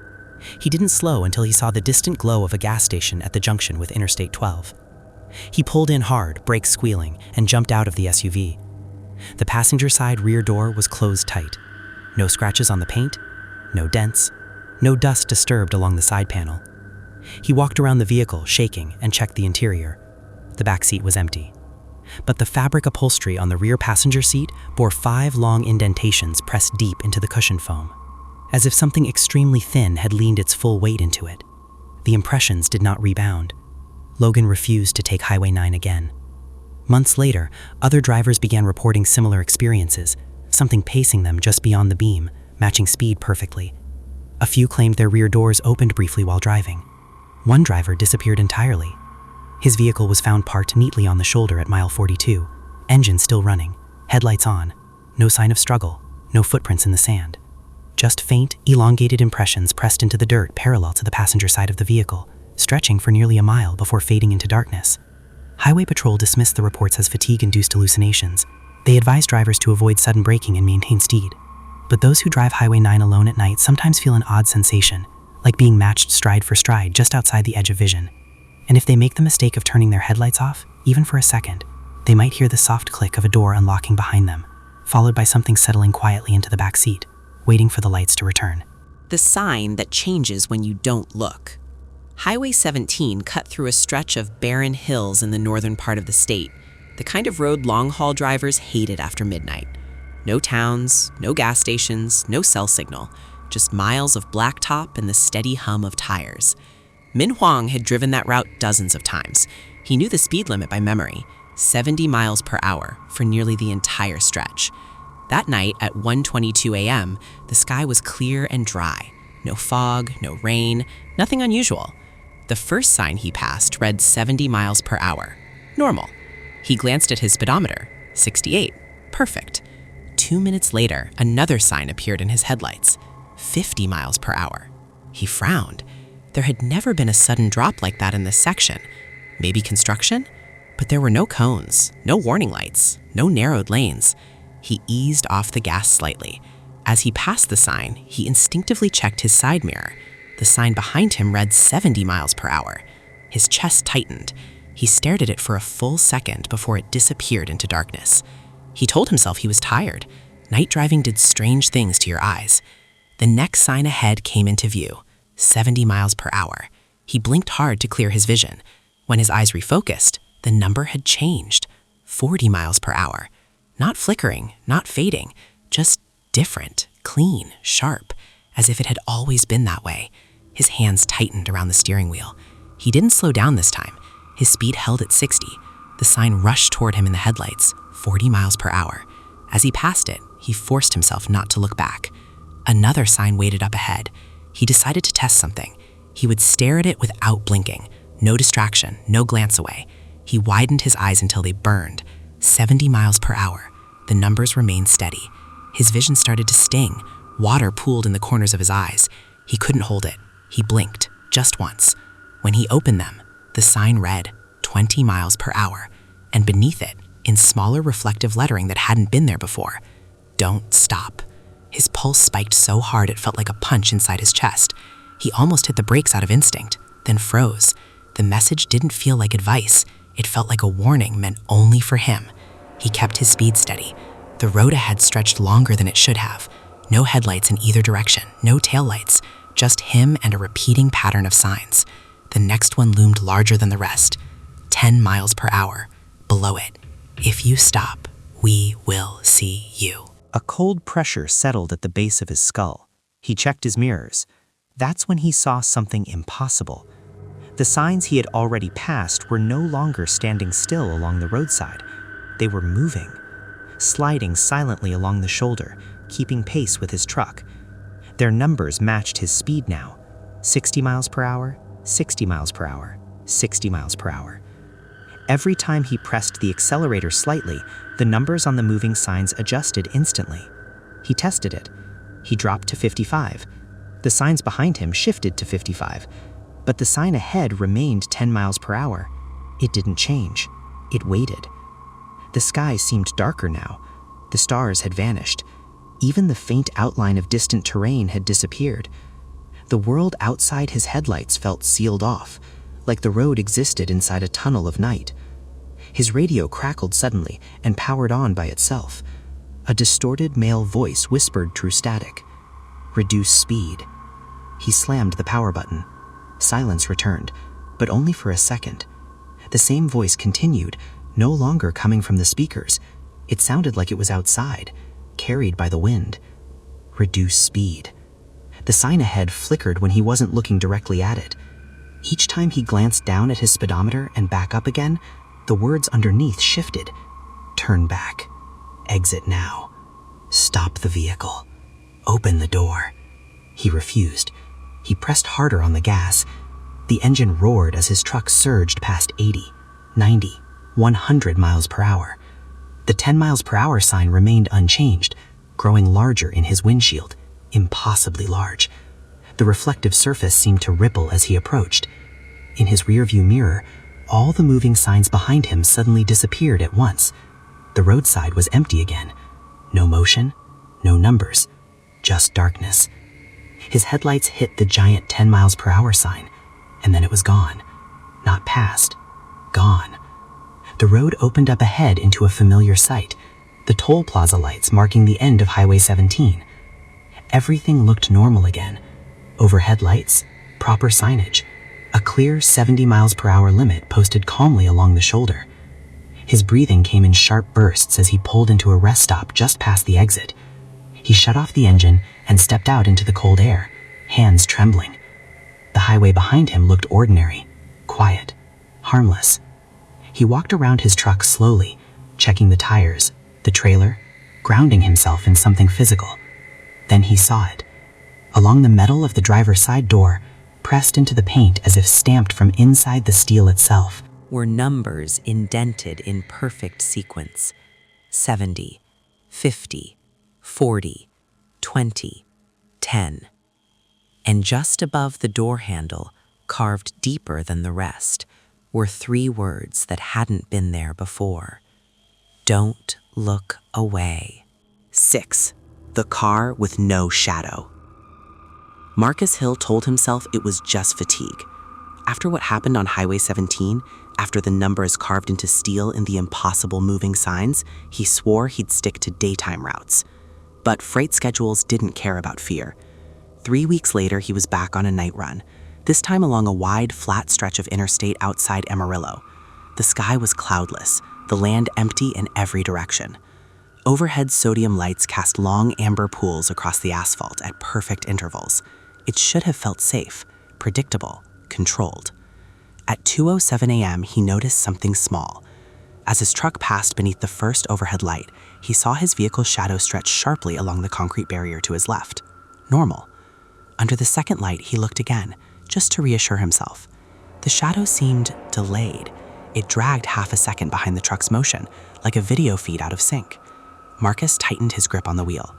He didn't slow until he saw the distant glow of a gas station at the junction with Interstate 12. He pulled in hard, brakes squealing, and jumped out of the SUV. The passenger side rear door was closed tight. No scratches on the paint, no dents, no dust disturbed along the side panel. He walked around the vehicle, shaking, and checked the interior. The back seat was empty. But the fabric upholstery on the rear passenger seat bore 5 long indentations pressed deep into the cushion foam, as if something extremely thin had leaned its full weight into it. The impressions did not rebound. Logan refused to take Highway 9 again. Months later, other drivers began reporting similar experiences, something pacing them just beyond the beam, matching speed perfectly. A few claimed their rear doors opened briefly while driving. One driver disappeared entirely. His vehicle was found parked neatly on the shoulder at mile 42, engine still running, headlights on, no sign of struggle, no footprints in the sand. Just faint, elongated impressions pressed into the dirt parallel to the passenger side of the vehicle, stretching for nearly a mile before fading into darkness. Highway Patrol dismissed the reports as fatigue-induced hallucinations. They advised drivers to avoid sudden braking and maintain speed. But those who drive Highway 9 alone at night sometimes feel an odd sensation, like being matched stride for stride just outside the edge of vision. And if they make the mistake of turning their headlights off, even for a second, they might hear the soft click of a door unlocking behind them, followed by something settling quietly into the back seat, waiting for the lights to return. The sign that changes when you don't look. Highway 17 cut through a stretch of barren hills in the northern part of the state, the kind of road long-haul drivers hated after midnight. No towns, no gas stations, no cell signal, just miles of blacktop and the steady hum of tires. Min Huang had driven that route dozens of times. He knew the speed limit by memory, 70 miles per hour for nearly the entire stretch. That night at 1:22 a.m., the sky was clear and dry. No fog, no rain, nothing unusual. The first sign he passed read 70 miles per hour. Normal. He glanced at his speedometer, 68. Perfect. 2 minutes later, another sign appeared in his headlights, 50 miles per hour. He frowned. There had never been a sudden drop like that in this section. Maybe construction? But there were no cones, no warning lights, no narrowed lanes. He eased off the gas slightly. As he passed the sign, he instinctively checked his side mirror. The sign behind him read 70 miles per hour. His chest tightened. He stared at it for a full second before it disappeared into darkness. He told himself he was tired. Night driving did strange things to your eyes. The next sign ahead came into view, 70 miles per hour. He blinked hard to clear his vision. When his eyes refocused, the number had changed, 40 miles per hour. Not flickering, not fading, just different, clean, sharp, as if it had always been that way. His hands tightened around the steering wheel. He didn't slow down this time. His speed held at 60. The sign rushed toward him in the headlights, 40 miles per hour. As he passed it, he forced himself not to look back. Another sign waited up ahead. He decided to test something. He would stare at it without blinking. No distraction, no glance away. He widened his eyes until they burned. 70 miles per hour. The numbers remained steady. His vision started to sting. Water pooled in the corners of his eyes. He couldn't hold it. He blinked, just once. When he opened them, the sign read 20 miles per hour, and beneath it, in smaller reflective lettering that hadn't been there before, "Don't stop." His pulse spiked so hard it felt like a punch inside his chest. He almost hit the brakes out of instinct, then froze. The message didn't feel like advice. It felt like a warning meant only for him. He kept his speed steady. The road ahead stretched longer than it should have. No headlights in either direction, no taillights, just him and a repeating pattern of signs. The next one loomed larger than the rest. 10 miles per hour. Below it, "If you stop, we will see you." A cold pressure settled at the base of his skull. He checked his mirrors. That's when he saw something impossible. The signs he had already passed were no longer standing still along the roadside. They were moving, sliding silently along the shoulder, keeping pace with his truck. Their numbers matched his speed now. 60 miles per hour, 60 miles per hour, 60 miles per hour. Every time he pressed the accelerator slightly, the numbers on the moving signs adjusted instantly. He tested it. He dropped to 55. The signs behind him shifted to 55, but the sign ahead remained 10 miles per hour. It didn't change. It waited. The sky seemed darker now. The stars had vanished. Even the faint outline of distant terrain had disappeared. The world outside his headlights felt sealed off, like the road existed inside a tunnel of night. His radio crackled suddenly and powered on by itself. A distorted male voice whispered through static, "Reduce speed." He slammed the power button. Silence returned, but only for a second. The same voice continued, no longer coming from the speakers. It sounded like it was outside, carried by the wind. Reduce speed. The sign ahead flickered when he wasn't looking directly at it. Each time he glanced down at his speedometer and back up again, the words underneath shifted. Turn back. Exit now. Stop the vehicle. Open the door. He refused. He pressed harder on the gas. The engine roared as his truck surged past 80, 90, 100 miles per hour. The 10 miles per hour sign remained unchanged, growing larger in his windshield, impossibly large. The reflective surface seemed to ripple as he approached. In his rearview mirror, all the moving signs behind him suddenly disappeared at once. The roadside was empty again. No motion, no numbers, just darkness. His headlights hit the giant 10 miles per hour sign, and then it was gone. Not past, gone. The road opened up ahead into a familiar sight, the toll plaza lights marking the end of Highway 17. Everything looked normal again. Overhead lights, proper signage, a clear 70 miles per hour limit posted calmly along the shoulder. His breathing came in sharp bursts as he pulled into a rest stop just past the exit. He shut off the engine and stepped out into the cold air, hands trembling. The highway behind him looked ordinary, quiet, harmless. He walked around his truck slowly, checking the tires, the trailer, grounding himself in something physical. Then he saw it. Along the metal of the driver's side door, pressed into the paint as if stamped from inside the steel itself, were numbers indented in perfect sequence. 70, 50, 40, 20, 10. And just above the door handle, carved deeper than the rest, were 3 words that hadn't been there before. Don't look away. 6. The car with no shadow. Marcus Hill told himself it was just fatigue. After what happened on Highway 17, after the numbers carved into steel in the impossible moving signs, he swore he'd stick to daytime routes. But freight schedules didn't care about fear. 3 weeks later, he was back on a night run, this time along a wide, flat stretch of interstate outside Amarillo. The sky was cloudless, the land empty in every direction. Overhead sodium lights cast long amber pools across the asphalt at perfect intervals. It should have felt safe, predictable, controlled. At 2:07 a.m., he noticed something small. As his truck passed beneath the first overhead light, he saw his vehicle's shadow stretch sharply along the concrete barrier to his left. Normal. Under the second light, he looked again, just to reassure himself. The shadow seemed delayed. It dragged half a second behind the truck's motion, like a video feed out of sync. Marcus tightened his grip on the wheel.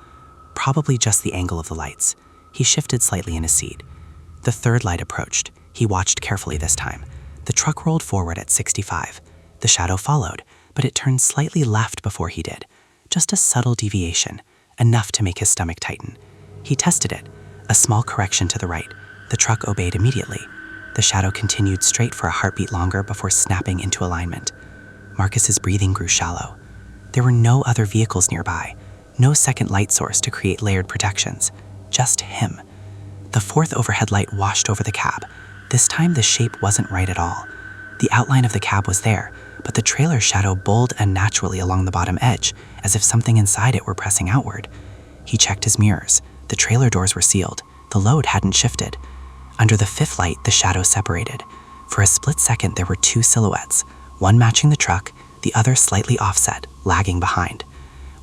Probably just the angle of the lights. He shifted slightly in his seat. The third light approached. He watched carefully this time. The truck rolled forward at 65. The shadow followed, but it turned slightly left before he did. Just a subtle deviation, enough to make his stomach tighten. He tested it. A small correction to the right. The truck obeyed immediately. The shadow continued straight for a heartbeat longer before snapping into alignment. Marcus's breathing grew shallow. There were no other vehicles nearby, no second light source to create layered protections, just him. The fourth overhead light washed over the cab. This time the shape wasn't right at all. The outline of the cab was there, but the trailer's shadow bowled unnaturally along the bottom edge, as if something inside it were pressing outward. He checked his mirrors. The trailer doors were sealed. The load hadn't shifted. Under the fifth light, the shadows separated. For a split second, there were two silhouettes, one matching the truck, the other slightly offset, lagging behind.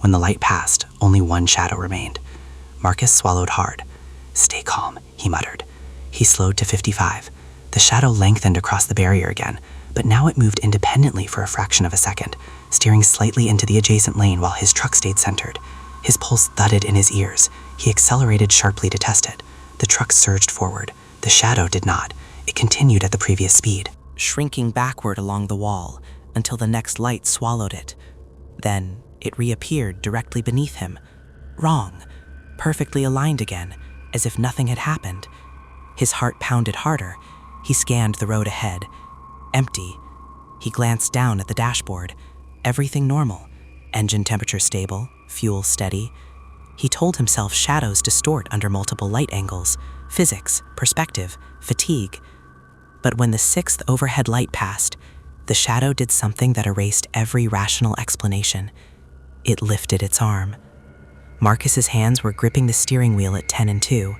When the light passed, only one shadow remained. Marcus swallowed hard. "Stay calm," he muttered. He slowed to 55. The shadow lengthened across the barrier again, but now it moved independently for a fraction of a second, steering slightly into the adjacent lane while his truck stayed centered. His pulse thudded in his ears. He accelerated sharply to test it. The truck surged forward. The shadow did not. It continued at the previous speed, shrinking backward along the wall until the next light swallowed it. Then it reappeared directly beneath him. Wrong. Perfectly aligned again, as if nothing had happened. His heart pounded harder. He scanned the road ahead. Empty. He glanced down at the dashboard. Everything normal. Engine temperature stable, fuel steady. He told himself shadows distort under multiple light angles, physics, perspective, fatigue. But when the sixth overhead light passed, the shadow did something that erased every rational explanation. It lifted its arm. Marcus's hands were gripping the steering wheel at 10 and 2.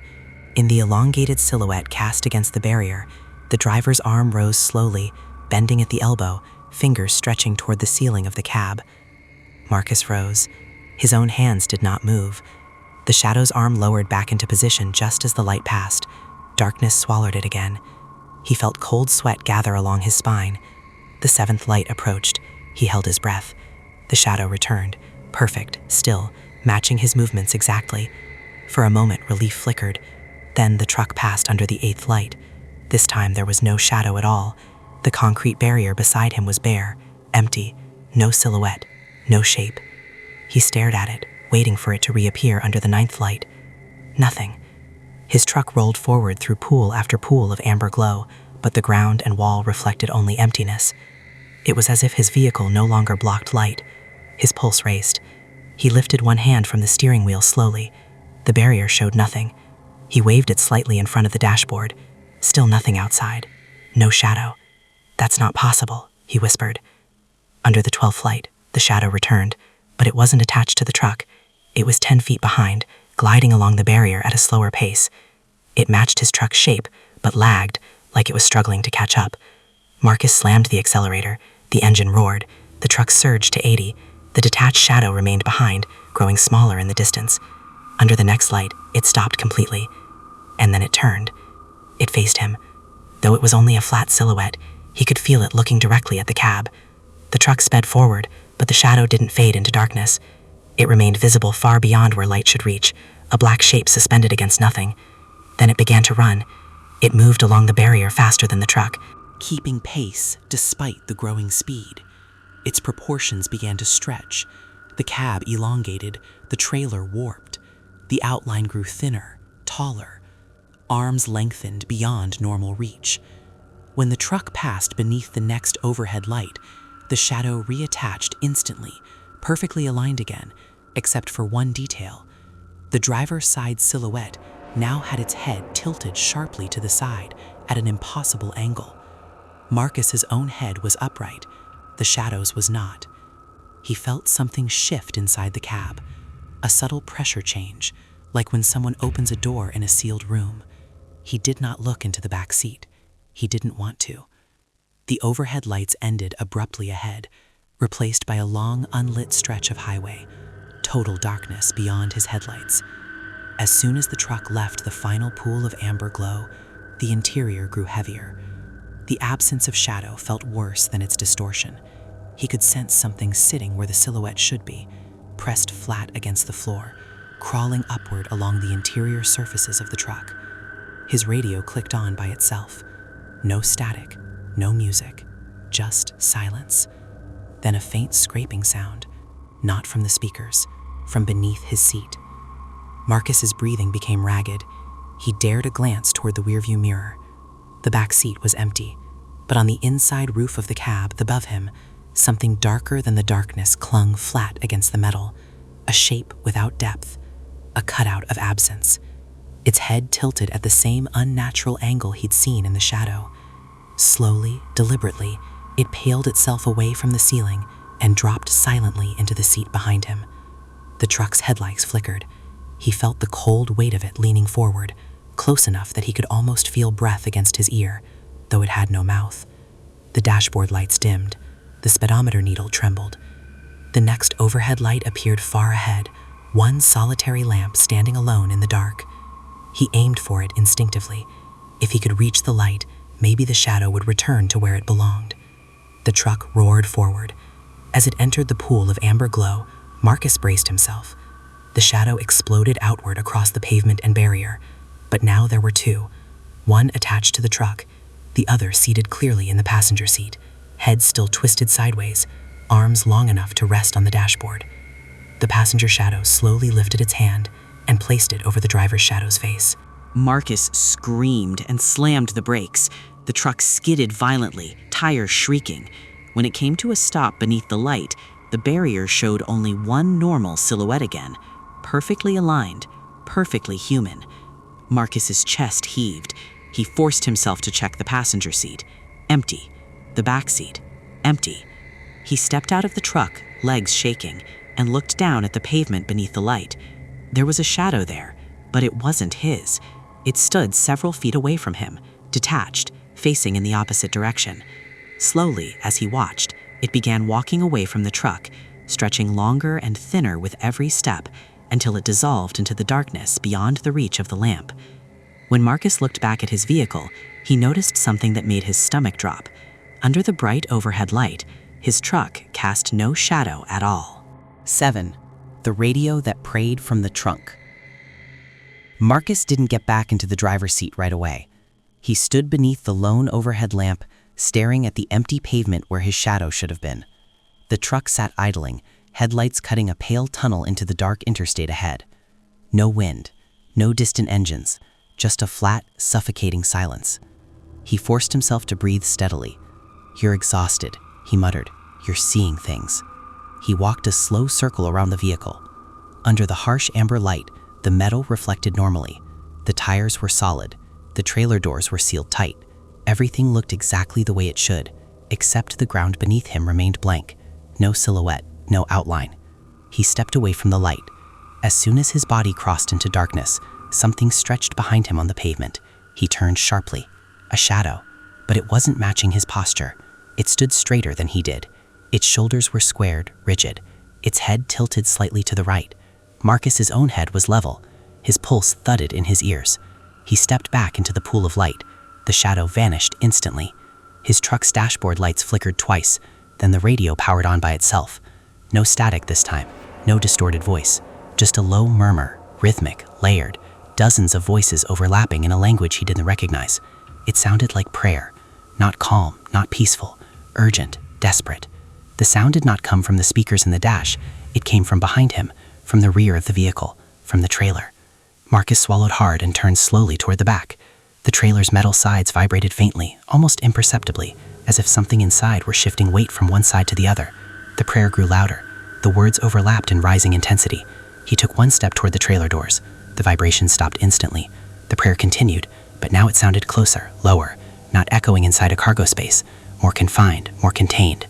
In the elongated silhouette cast against the barrier, the driver's arm rose slowly, bending at the elbow, fingers stretching toward the ceiling of the cab. Marcus rose. His own hands did not move. The shadow's arm lowered back into position just as the light passed. Darkness swallowed it again. He felt cold sweat gather along his spine. The seventh light approached. He held his breath. The shadow returned, perfect, still, matching his movements exactly. For a moment, relief flickered. Then the truck passed under the eighth light. This time there was no shadow at all. The concrete barrier beside him was bare, empty, no silhouette, no shape. He stared at it, waiting for it to reappear under the ninth light. Nothing. His truck rolled forward through pool after pool of amber glow, but the ground and wall reflected only emptiness. It was as if his vehicle no longer blocked light. His pulse raced. He lifted one hand from the steering wheel slowly. The barrier showed nothing. He waved it slightly in front of the dashboard. Still nothing outside. No shadow. "That's not possible," he whispered. Under the 12th light, the shadow returned, but it wasn't attached to the truck. It was 10 feet behind, gliding along the barrier at a slower pace. It matched his truck's shape, but lagged, like it was struggling to catch up. Marcus slammed the accelerator. The engine roared. The truck surged to 80. The detached shadow remained behind, growing smaller in the distance. Under the next light, it stopped completely. And then it turned. It faced him. Though it was only a flat silhouette, he could feel it looking directly at the cab. The truck sped forward, but the shadow didn't fade into darkness. It remained visible far beyond where light should reach, a black shape suspended against nothing. Then it began to run. It moved along the barrier faster than the truck, keeping pace despite the growing speed. Its proportions began to stretch. The cab elongated, the trailer warped. The outline grew thinner, taller. Arms lengthened beyond normal reach. When the truck passed beneath the next overhead light, the shadow reattached instantly, perfectly aligned again, except for one detail. The driver's side silhouette now had its head tilted sharply to the side at an impossible angle. Marcus's own head was upright. The shadow's was not. He felt something shift inside the cab, a subtle pressure change, like when someone opens a door in a sealed room. He did not look into the back seat. He didn't want to. The overhead lights ended abruptly ahead, replaced by a long, unlit stretch of highway, total darkness beyond his headlights. As soon as the truck left the final pool of amber glow, the interior grew heavier. The absence of shadow felt worse than its distortion. He could sense something sitting where the silhouette should be, pressed flat against the floor, crawling upward along the interior surfaces of the truck. His radio clicked on by itself. No static, no music, just silence. Then a faint scraping sound, not from the speakers, from beneath his seat. Marcus's breathing became ragged. He dared a glance toward the rearview mirror. The back seat was empty, but on the inside roof of the cab above him, something darker than the darkness clung flat against the metal, a shape without depth, a cutout of absence. Its head tilted at the same unnatural angle he'd seen in the shadow. Slowly, deliberately, it paled itself away from the ceiling and dropped silently into the seat behind him. The truck's headlights flickered. He felt the cold weight of it leaning forward, close enough that he could almost feel breath against his ear, though it had no mouth. The dashboard lights dimmed. The speedometer needle trembled. The next overhead light appeared far ahead, one solitary lamp standing alone in the dark. He aimed for it instinctively. If he could reach the light, maybe the shadow would return to where it belonged. The truck roared forward. As it entered the pool of amber glow, Marcus braced himself. The shadow exploded outward across the pavement and barrier, but now there were two, one attached to the truck, the other seated clearly in the passenger seat, head still twisted sideways, arms long enough to rest on the dashboard. The passenger shadow slowly lifted its hand and placed it over the driver's shadow's face. Marcus screamed and slammed the brakes. The truck skidded violently, tires shrieking. When it came to a stop beneath the light, the barrier showed only one normal silhouette again, perfectly aligned, perfectly human. Marcus's chest heaved. He forced himself to check the passenger seat. Empty. The back seat. Empty. He stepped out of the truck, legs shaking, and looked down at the pavement beneath the light. There was a shadow there, but it wasn't his. It stood several feet away from him, detached, facing in the opposite direction. Slowly, as he watched, it began walking away from the truck, stretching longer and thinner with every step, until it dissolved into the darkness beyond the reach of the lamp. When Marcus looked back at his vehicle, he noticed something that made his stomach drop. Under the bright overhead light, his truck cast no shadow at all. 7. The radio that prayed from the trunk. Marcus didn't get back into the driver's seat right away. He stood beneath the lone overhead lamp, staring at the empty pavement where his shadow should have been. The truck sat idling, headlights cutting a pale tunnel into the dark interstate ahead. No wind, no distant engines, just a flat, suffocating silence. He forced himself to breathe steadily. "You're exhausted," he muttered. "You're seeing things." He walked a slow circle around the vehicle. Under the harsh amber light, the metal reflected normally. The tires were solid. The trailer doors were sealed tight. Everything looked exactly the way it should, except the ground beneath him remained blank. No silhouette, no outline. He stepped away from the light. As soon as his body crossed into darkness, something stretched behind him on the pavement. He turned sharply. A shadow. But it wasn't matching his posture. It stood straighter than he did. Its shoulders were squared, rigid. Its head tilted slightly to the right. Marcus's own head was level. His pulse thudded in his ears. He stepped back into the pool of light. The shadow vanished instantly. His truck's dashboard lights flickered twice. Then the radio powered on by itself. No static this time. No distorted voice. Just a low murmur, rhythmic, layered. Dozens of voices overlapping in a language he didn't recognize. It sounded like prayer. Not calm, not peaceful. Urgent, desperate. The sound did not come from the speakers in the dash. It came from behind him, from the rear of the vehicle, from the trailer. Marcus swallowed hard and turned slowly toward the back. The trailer's metal sides vibrated faintly, almost imperceptibly, as if something inside were shifting weight from one side to the other. The prayer grew louder. The words overlapped in rising intensity. He took one step toward the trailer doors. The vibration stopped instantly. The prayer continued, but now it sounded closer, lower, not echoing inside a cargo space, more confined, more contained.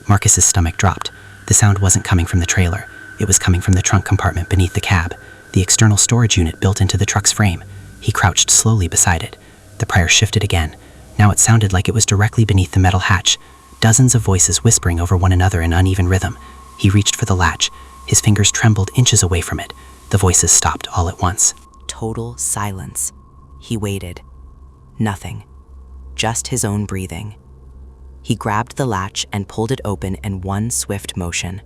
Marcus's stomach dropped. The sound wasn't coming from the trailer. It was coming from the trunk compartment beneath the cab, the external storage unit built into the truck's frame. He crouched slowly beside it. The prayer shifted again. Now it sounded like it was directly beneath the metal hatch, dozens of voices whispering over one another in uneven rhythm. He reached for the latch. His fingers trembled inches away from it. The voices stopped all at once. total silence. He waited. Nothing. Just his own breathing. He grabbed the latch and pulled it open in one swift motion.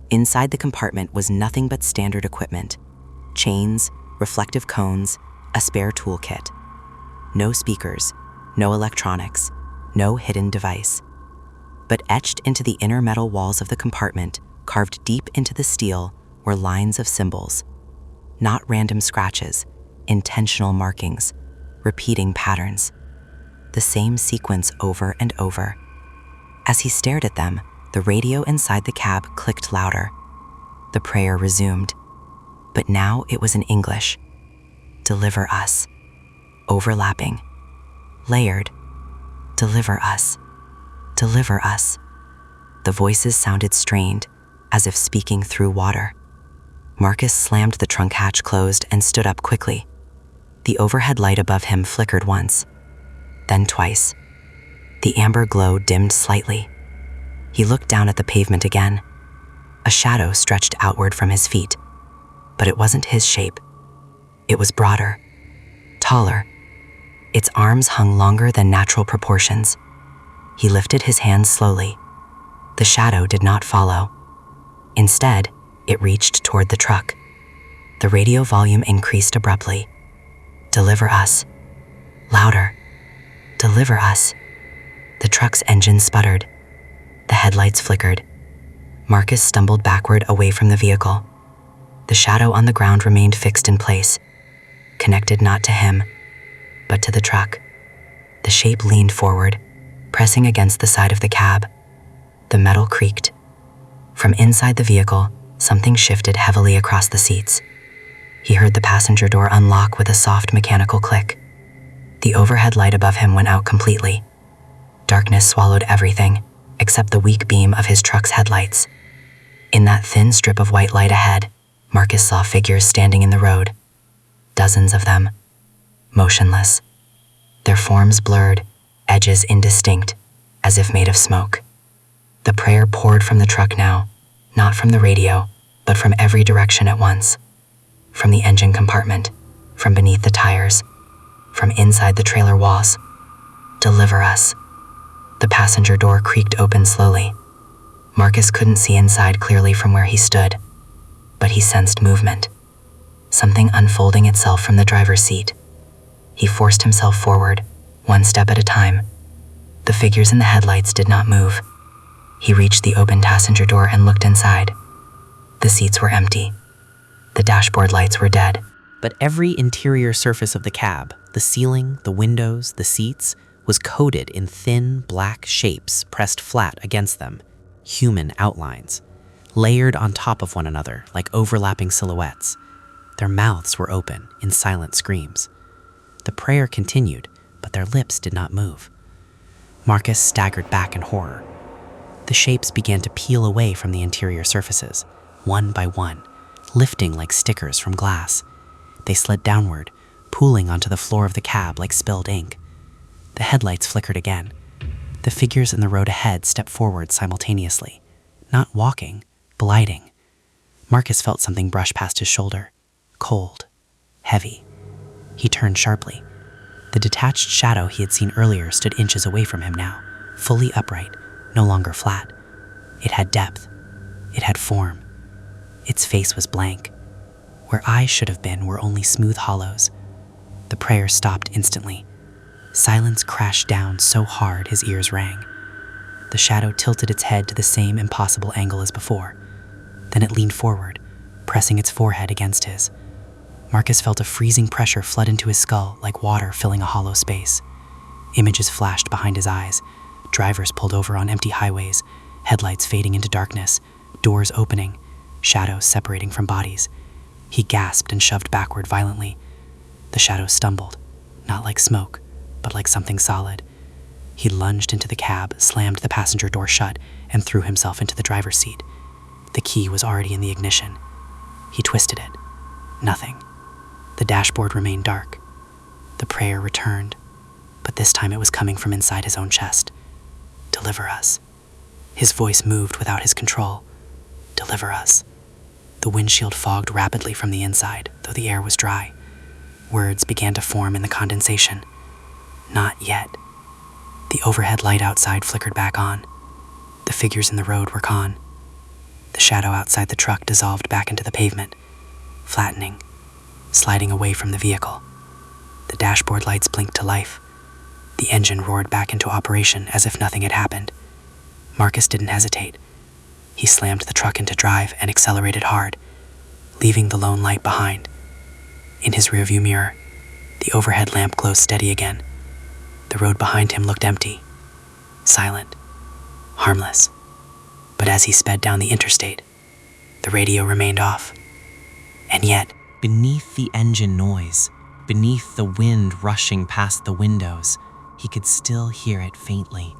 Inside the compartment was nothing but standard equipment: chains, reflective cones, a spare toolkit. No speakers, no electronics, no hidden device. But etched into the inner metal walls of the compartment, carved deep into the steel, were lines of symbols. Not random scratches, intentional markings, repeating patterns. The same sequence over and over. As he stared at them, the radio inside the cab clicked louder. The prayer resumed. But now it was in English. Deliver us. Overlapping. Layered. Deliver us. Deliver us. The voices sounded strained, as if speaking through water. Marcus slammed the trunk hatch closed and stood up quickly. The overhead light above him flickered once, then twice. The amber glow dimmed slightly. He looked down at the pavement again. A shadow stretched outward from his feet, but it wasn't his shape. It was broader, taller. Its arms hung longer than natural proportions. He lifted his hands slowly. The shadow did not follow. Instead, it reached toward the truck. The radio volume increased abruptly. Deliver us. Louder. Deliver us. The truck's engine sputtered. The headlights flickered. Marcus stumbled backward away from the vehicle. The shadow on the ground remained fixed in place, connected not to him, but to the truck. The shape leaned forward, pressing against the side of the cab. The metal creaked. From inside the vehicle, something shifted heavily across the seats. He heard the passenger door unlock with a soft mechanical click. The overhead light above him went out completely. Darkness swallowed everything, except the weak beam of his truck's headlights. In that thin strip of white light ahead, Marcus saw figures standing in the road. Dozens of them. Motionless. Their forms blurred, edges indistinct, as if made of smoke. The prayer poured from the truck now, not from the radio, but from every direction at once. From the engine compartment, from beneath the tires, from inside the trailer walls. Deliver us. The passenger door creaked open slowly. Marcus couldn't see inside clearly from where he stood, but he sensed movement. Something unfolding itself from the driver's seat. He forced himself forward, one step at a time. The figures in the headlights did not move. He reached the open passenger door and looked inside. The seats were empty. The dashboard lights were dead. But every interior surface of the cab, the ceiling, the windows, the seats, was coated in thin, black shapes pressed flat against them, human outlines, layered on top of one another like overlapping silhouettes. Their mouths were open in silent screams. The prayer continued, but their lips did not move. Marcus staggered back in horror. The shapes began to peel away from the interior surfaces, one by one, lifting like stickers from glass. They slid downward, pooling onto the floor of the cab like spilled ink. The headlights flickered again. The figures in the road ahead stepped forward simultaneously, not walking, gliding. Marcus felt something brush past his shoulder, cold, heavy. He turned sharply. The detached shadow he had seen earlier stood inches away from him now, fully upright, no longer flat. It had depth. It had form. Its face was blank. Where eyes should have been were only smooth hollows. The prayer stopped instantly. Silence crashed down so hard his ears rang. The shadow tilted its head to the same impossible angle as before. Then it leaned forward, pressing its forehead against his. Marcus felt a freezing pressure flood into his skull like water filling a hollow space. Images flashed behind his eyes. Drivers pulled over on empty highways, headlights fading into darkness, doors opening, shadows separating from bodies. He gasped and shoved backward violently. The shadow stumbled, not like smoke, but like something solid. He lunged into the cab, slammed the passenger door shut, and threw himself into the driver's seat. The key was already in the ignition. He twisted it. Nothing. The dashboard remained dark. The prayer returned, but this time it was coming from inside his own chest. Deliver us. His voice moved without his control. Deliver us. The windshield fogged rapidly from the inside, though the air was dry. Words began to form in the condensation. Not yet. The overhead light outside flickered back on. The figures in the road were gone. The shadow outside the truck dissolved back into the pavement, flattening, sliding away from the vehicle. The dashboard lights blinked to life. The engine roared back into operation as if nothing had happened. Marcus didn't hesitate. He slammed the truck into drive and accelerated hard, leaving the lone light behind. In his rearview mirror, the overhead lamp glowed steady again. The road behind him looked empty, silent, harmless. But as he sped down the interstate, the radio remained off. And yet, Beneath the engine noise, beneath the wind rushing past the windows, he could still hear it faintly.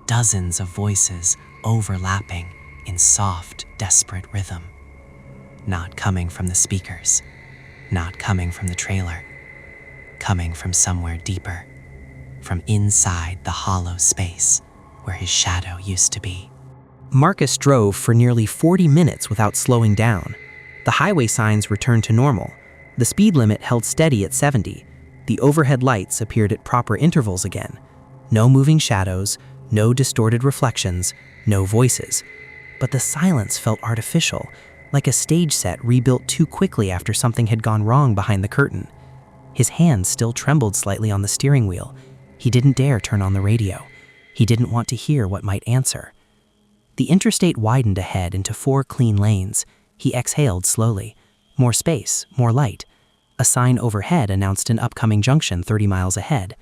Dozens of voices overlapping in soft, desperate rhythm. Not coming from the speakers, not coming from the trailer, coming from somewhere deeper, from inside the hollow space where his shadow used to be. Marcus drove for nearly 40 minutes without slowing down. The highway signs returned to normal. The speed limit held steady at 70. The overhead lights appeared at proper intervals again. No moving shadows, no distorted reflections, no voices. But the silence felt artificial, like a stage set rebuilt too quickly after something had gone wrong behind the curtain. His hands still trembled slightly on the steering wheel. He didn't dare turn on the radio. He didn't want to hear what might answer. The interstate widened ahead into 4 clean lanes. He exhaled slowly. More space, more light. A sign overhead announced an upcoming junction 30 miles ahead.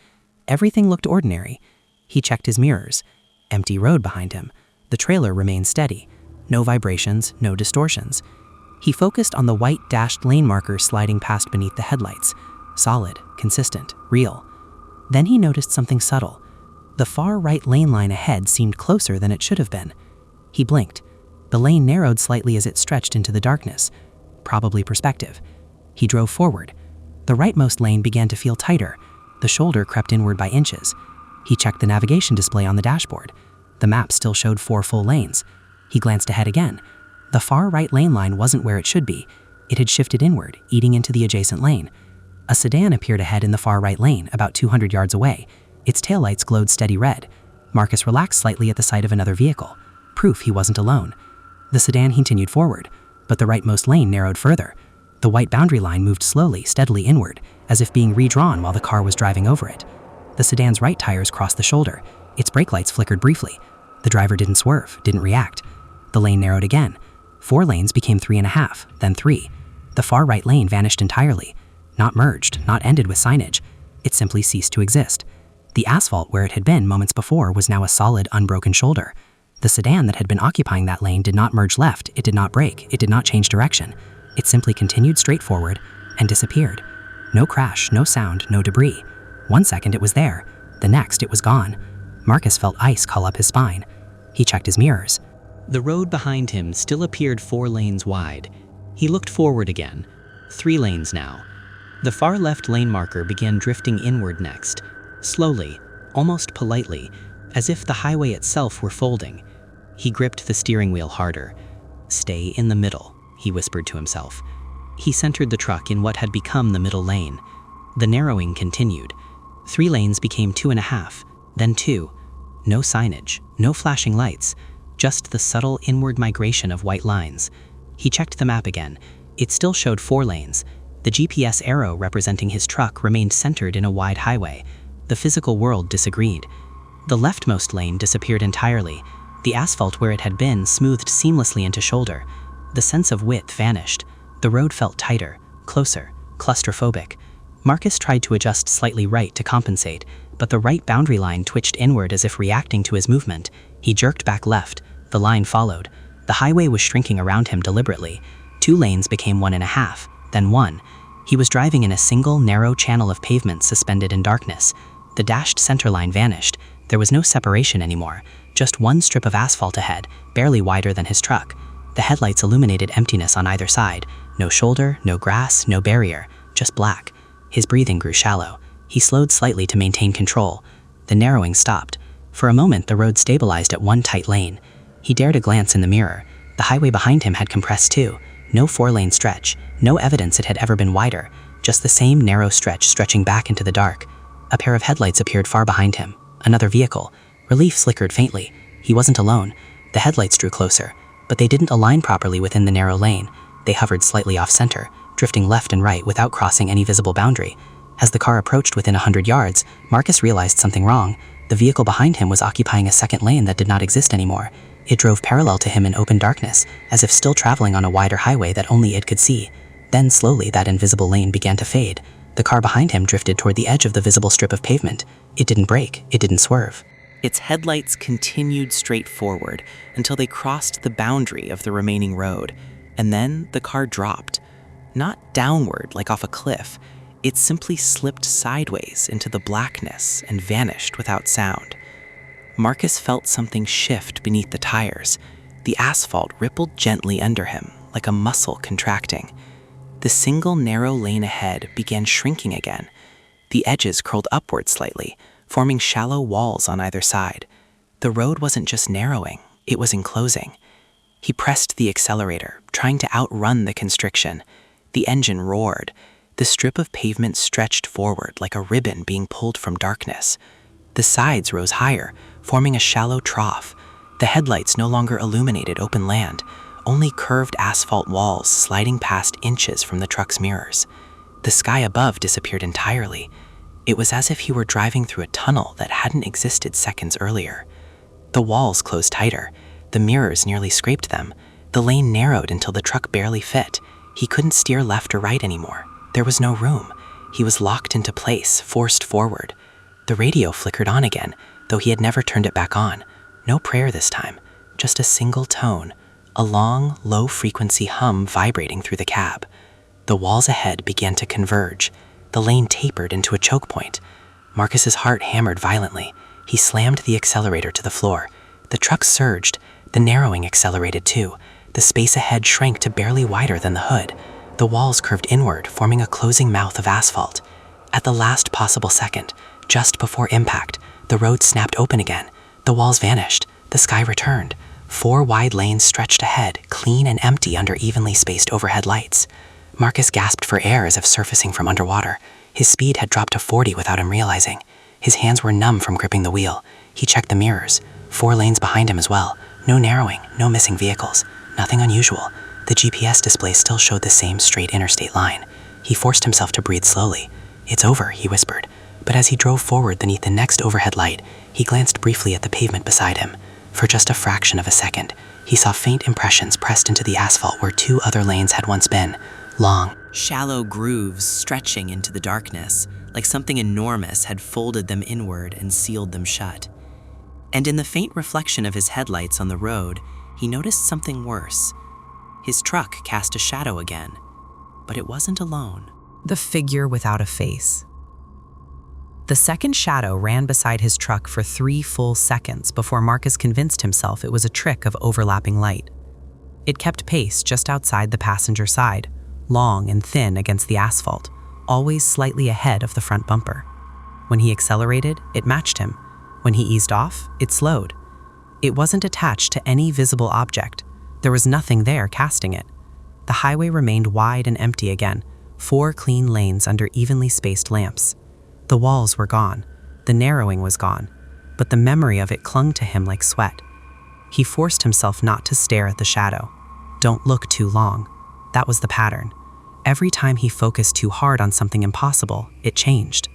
Everything looked ordinary. He checked his mirrors. Empty road behind him. The trailer remained steady. No vibrations, no distortions. He focused on the white dashed lane markers sliding past beneath the headlights. Solid, consistent, real. Then he noticed something subtle. The far right lane line ahead seemed closer than it should have been. He blinked. The lane narrowed slightly as it stretched into the darkness. Probably perspective. He drove forward. The rightmost lane began to feel tighter. The shoulder crept inward by inches. He checked the navigation display on the dashboard. The map still showed 4 full lanes. He glanced ahead again. The far right lane line wasn't where it should be. It had shifted inward, eating into the adjacent lane. A sedan appeared ahead in the far right lane, about 200 yards away. Its taillights glowed steady red. Marcus relaxed slightly at the sight of another vehicle. Proof he wasn't alone. The sedan continued forward, but the rightmost lane narrowed further. The white boundary line moved slowly, steadily inward, as if being redrawn while the car was driving over it. The sedan's right tires crossed the shoulder. Its brake lights flickered briefly. The driver didn't swerve, didn't react. The lane narrowed again. 4 lanes became 3.5, then 3. The far right lane vanished entirely. Not merged, not ended with signage. It simply ceased to exist. The asphalt where it had been moments before was now a solid, unbroken shoulder. The sedan that had been occupying that lane did not merge left, it did not brake, it did not change direction. It simply continued straight forward and disappeared. No crash, no sound, no debris. 1 second it was there, the next it was gone. Marcus felt ice call up his spine. He checked his mirrors. The road behind him still appeared 4 lanes wide. He looked forward again. 3 lanes now. The far left lane marker began drifting inward next, slowly, almost politely, as if the highway itself were folding. He gripped the steering wheel harder. "Stay in the middle," he whispered to himself. He centered the truck in what had become the middle lane. The narrowing continued. 3 lanes became 2.5, then 2. No signage, no flashing lights, just the subtle inward migration of white lines. He checked the map again. It still showed 4 lanes. The GPS arrow representing his truck remained centered in a wide highway. The physical world disagreed. The leftmost lane disappeared entirely. The asphalt where it had been smoothed seamlessly into shoulder. The sense of width vanished. The road felt tighter, closer, claustrophobic. Marcus tried to adjust slightly right to compensate, but the right boundary line twitched inward as if reacting to his movement. He jerked back left. The line followed. The highway was shrinking around him deliberately. 2 lanes became 1.5, then 1. He was driving in a single, narrow channel of pavement suspended in darkness. The dashed center line vanished. There was no separation anymore, just 1 strip of asphalt ahead, barely wider than his truck. The headlights illuminated emptiness on either side. No shoulder, no grass, no barrier, just black. His breathing grew shallow. He slowed slightly to maintain control. The narrowing stopped. For a moment, the road stabilized at 1 tight lane. He dared a glance in the mirror. The highway behind him had compressed too. No 4-lane stretch, no evidence it had ever been wider. just the same narrow stretch stretching back into the dark. A pair of headlights appeared far behind him. Another vehicle. Relief flickered faintly. He wasn't alone. The headlights drew closer, but they didn't align properly within the narrow lane. They hovered slightly off-center, drifting left and right without crossing any visible boundary. As the car approached within 100 yards, Marcus realized something wrong. The vehicle behind him was occupying a second lane that did not exist anymore. It drove parallel to him in open darkness, as if still traveling on a wider highway that only it could see. Then slowly that invisible lane began to fade. The car behind him drifted toward the edge of the visible strip of pavement. It didn't brake, it didn't swerve. Its headlights continued straight forward until they crossed the boundary of the remaining road, and then the car dropped. Not downward like off a cliff, it simply slipped sideways into the blackness and vanished without sound. Marcus felt something shift beneath the tires. The asphalt rippled gently under him, like a muscle contracting. The single narrow lane ahead began shrinking again. The edges curled upward slightly, forming shallow walls on either side. The road wasn't just narrowing, it was enclosing. He pressed the accelerator, trying to outrun the constriction. The engine roared. The strip of pavement stretched forward like a ribbon being pulled from darkness. The sides rose higher, forming a shallow trough. The headlights no longer illuminated open land, only curved asphalt walls sliding past inches from the truck's mirrors. The sky above disappeared entirely. It was as if he were driving through a tunnel that hadn't existed seconds earlier. The walls closed tighter. The mirrors nearly scraped them. The lane narrowed until the truck barely fit. He couldn't steer left or right anymore. There was no room. He was locked into place, forced forward. The radio flickered on again, though he had never turned it back on. No prayer this time, just a single tone, a long, low-frequency hum vibrating through the cab. The walls ahead began to converge. The lane tapered into a choke point. Marcus's heart hammered violently. He slammed the accelerator to the floor. The truck surged. The narrowing accelerated too. The space ahead shrank to barely wider than the hood. The walls curved inward, forming a closing mouth of asphalt. At the last possible second, just before impact, the road snapped open again. The walls vanished. The sky returned. 4 wide lanes stretched ahead, clean and empty under evenly spaced overhead lights. Marcus gasped for air as if surfacing from underwater. His speed had dropped to 40 without him realizing. His hands were numb from gripping the wheel. He checked the mirrors. 4 lanes behind him as well. No narrowing, no missing vehicles. Nothing unusual. The GPS display still showed the same straight interstate line. He forced himself to breathe slowly. "It's over," he whispered. But as he drove forward beneath the next overhead light, he glanced briefly at the pavement beside him. For just a fraction of a second, he saw faint impressions pressed into the asphalt where 2 other lanes had once been. Long, Shallow grooves stretching into the darkness, like something enormous had folded them inward and sealed them shut. And in the faint reflection of his headlights on the road, he noticed something worse. His truck cast a shadow again, but it wasn't alone. The figure without a face. The second shadow ran beside his truck for 3 full seconds before Marcus convinced himself it was a trick of overlapping light. It kept pace just outside the passenger side, long and thin against the asphalt, always slightly ahead of the front bumper. When he accelerated, it matched him. When he eased off, it slowed. It wasn't attached to any visible object. There was nothing there casting it. The highway remained wide and empty again, 4 clean lanes under evenly spaced lamps. The walls were gone. The narrowing was gone. But the memory of it clung to him like sweat. He forced himself not to stare at the shadow. Don't look too long. That was the pattern. Every time he focused too hard on something impossible, it changed.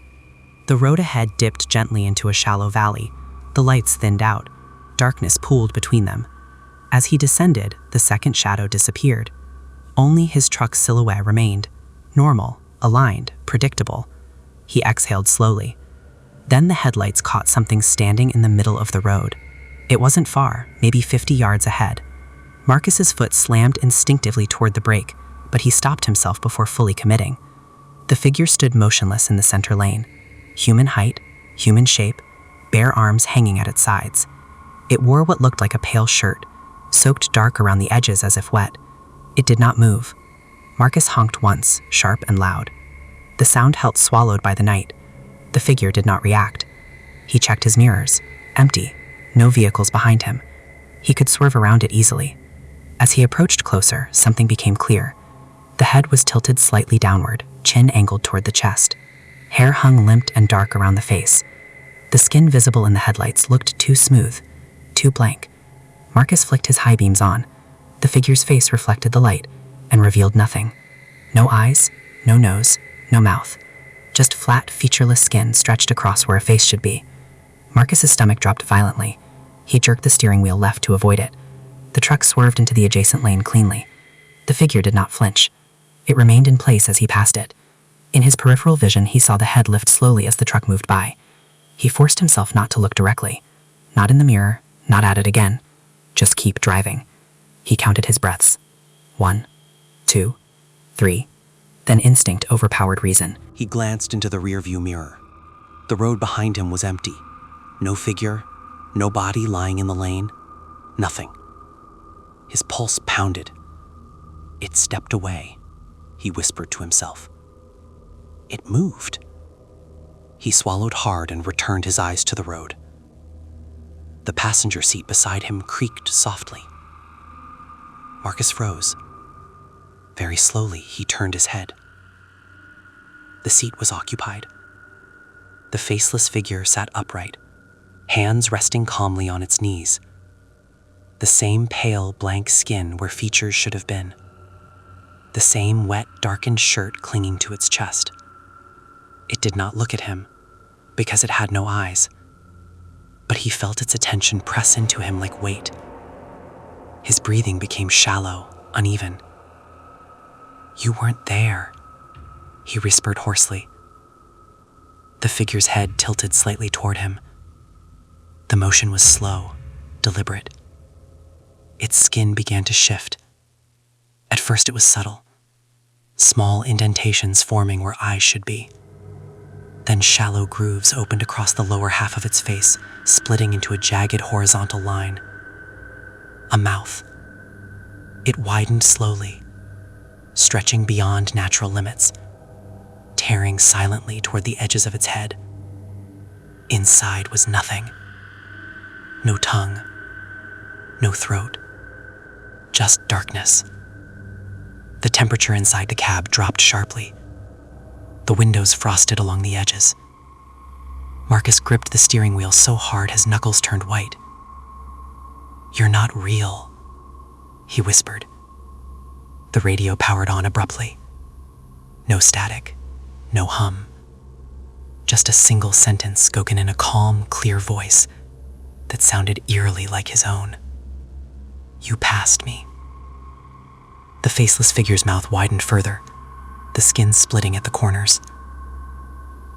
The road ahead dipped gently into a shallow valley. The lights thinned out. Darkness pooled between them. As he descended, the second shadow disappeared. Only his truck's silhouette remained. Normal, aligned, predictable. He exhaled slowly. Then the headlights caught something standing in the middle of the road. It wasn't far, maybe 50 yards ahead. Marcus's foot slammed instinctively toward the brake, but he stopped himself before fully committing. The figure stood motionless in the center lane. Human height, human shape, bare arms hanging at its sides. It wore what looked like a pale shirt, soaked dark around the edges as if wet. It did not move. Marcus honked once, sharp and loud. The sound felt swallowed by the night. The figure did not react. He checked his mirrors. Empty. No vehicles behind him. He could swerve around it easily. As he approached closer, something became clear. The head was tilted slightly downward, chin angled toward the chest. Hair hung limp and dark around the face. The skin visible in the headlights looked too smooth, too blank. Marcus flicked his high beams on. The figure's face reflected the light and revealed nothing. No eyes, no nose, no mouth. Just flat, featureless skin stretched across where a face should be. Marcus's stomach dropped violently. He jerked the steering wheel left to avoid it. The truck swerved into the adjacent lane cleanly. The figure did not flinch. It remained in place as he passed it. In his peripheral vision, he saw the head lift slowly as the truck moved by. He forced himself not to look directly. Not in the mirror, not at it again. Just keep driving. He counted his breaths. 1, 2, 3. Then instinct overpowered reason. He glanced into the rearview mirror. The road behind him was empty. No figure, no body lying in the lane. Nothing. His pulse pounded. It stepped away, he whispered to himself. It moved. He swallowed hard and returned his eyes to the road. The passenger seat beside him creaked softly. Marcus froze. Very slowly, he turned his head. The seat was occupied. The faceless figure sat upright, hands resting calmly on its knees. The same pale, blank skin where features should have been. The same wet, darkened shirt clinging to its chest. It did not look at him, because it had no eyes. But he felt its attention press into him like weight. His breathing became shallow, uneven. "You weren't there," he whispered hoarsely. The figure's head tilted slightly toward him. The motion was slow, deliberate. Its skin began to shift. At first it was subtle, small indentations forming where eyes should be. Then shallow grooves opened across the lower half of its face, splitting into a jagged horizontal line. A mouth. It widened slowly, stretching beyond natural limits, tearing silently toward the edges of its head. Inside was nothing. No tongue, no throat, just darkness. The temperature inside the cab dropped sharply. The windows frosted along the edges. Marcus gripped the steering wheel so hard his knuckles turned white. "You're not real," he whispered. The radio powered on abruptly. No static, no hum. Just a single sentence spoken in a calm, clear voice that sounded eerily like his own. "You passed me." The faceless figure's mouth widened further, the skin splitting at the corners.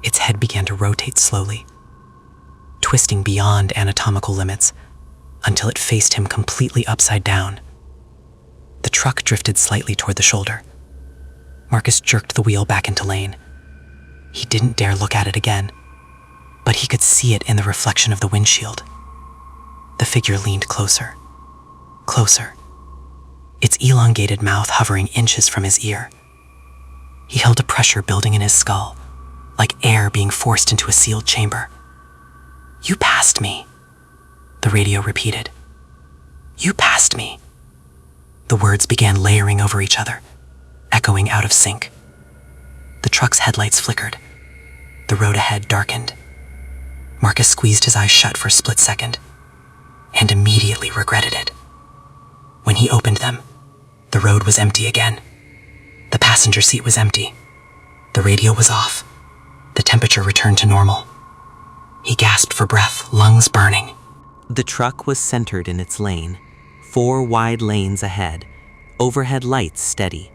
Its head began to rotate slowly, twisting beyond anatomical limits until it faced him completely upside down. The truck drifted slightly toward the shoulder. Marcus jerked the wheel back into lane. He didn't dare look at it again, but he could see it in the reflection of the windshield. The figure leaned closer, closer, its elongated mouth hovering inches from his ear. He held a pressure building in his skull, like air being forced into a sealed chamber. "You passed me," the radio repeated. "You passed me." The words began layering over each other, echoing out of sync. The truck's headlights flickered. The road ahead darkened. Marcus squeezed his eyes shut for a split second, and immediately regretted it. When he opened them, the road was empty again. The passenger seat was empty. The radio was off. The temperature returned to normal. He gasped for breath, lungs burning. The truck was centered in its lane, 4 wide lanes ahead, overhead lights steady.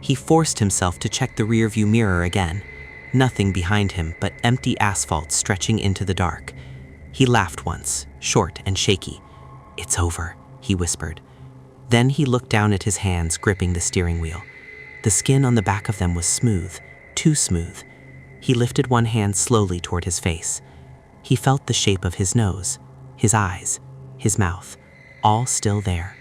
He forced himself to check the rearview mirror again. Nothing behind him but empty asphalt stretching into the dark. He laughed once, short and shaky. "It's over," he whispered. Then he looked down at his hands gripping the steering wheel. The skin on the back of them was smooth, too smooth. He lifted one hand slowly toward his face. He felt the shape of his nose, his eyes, his mouth, all still there.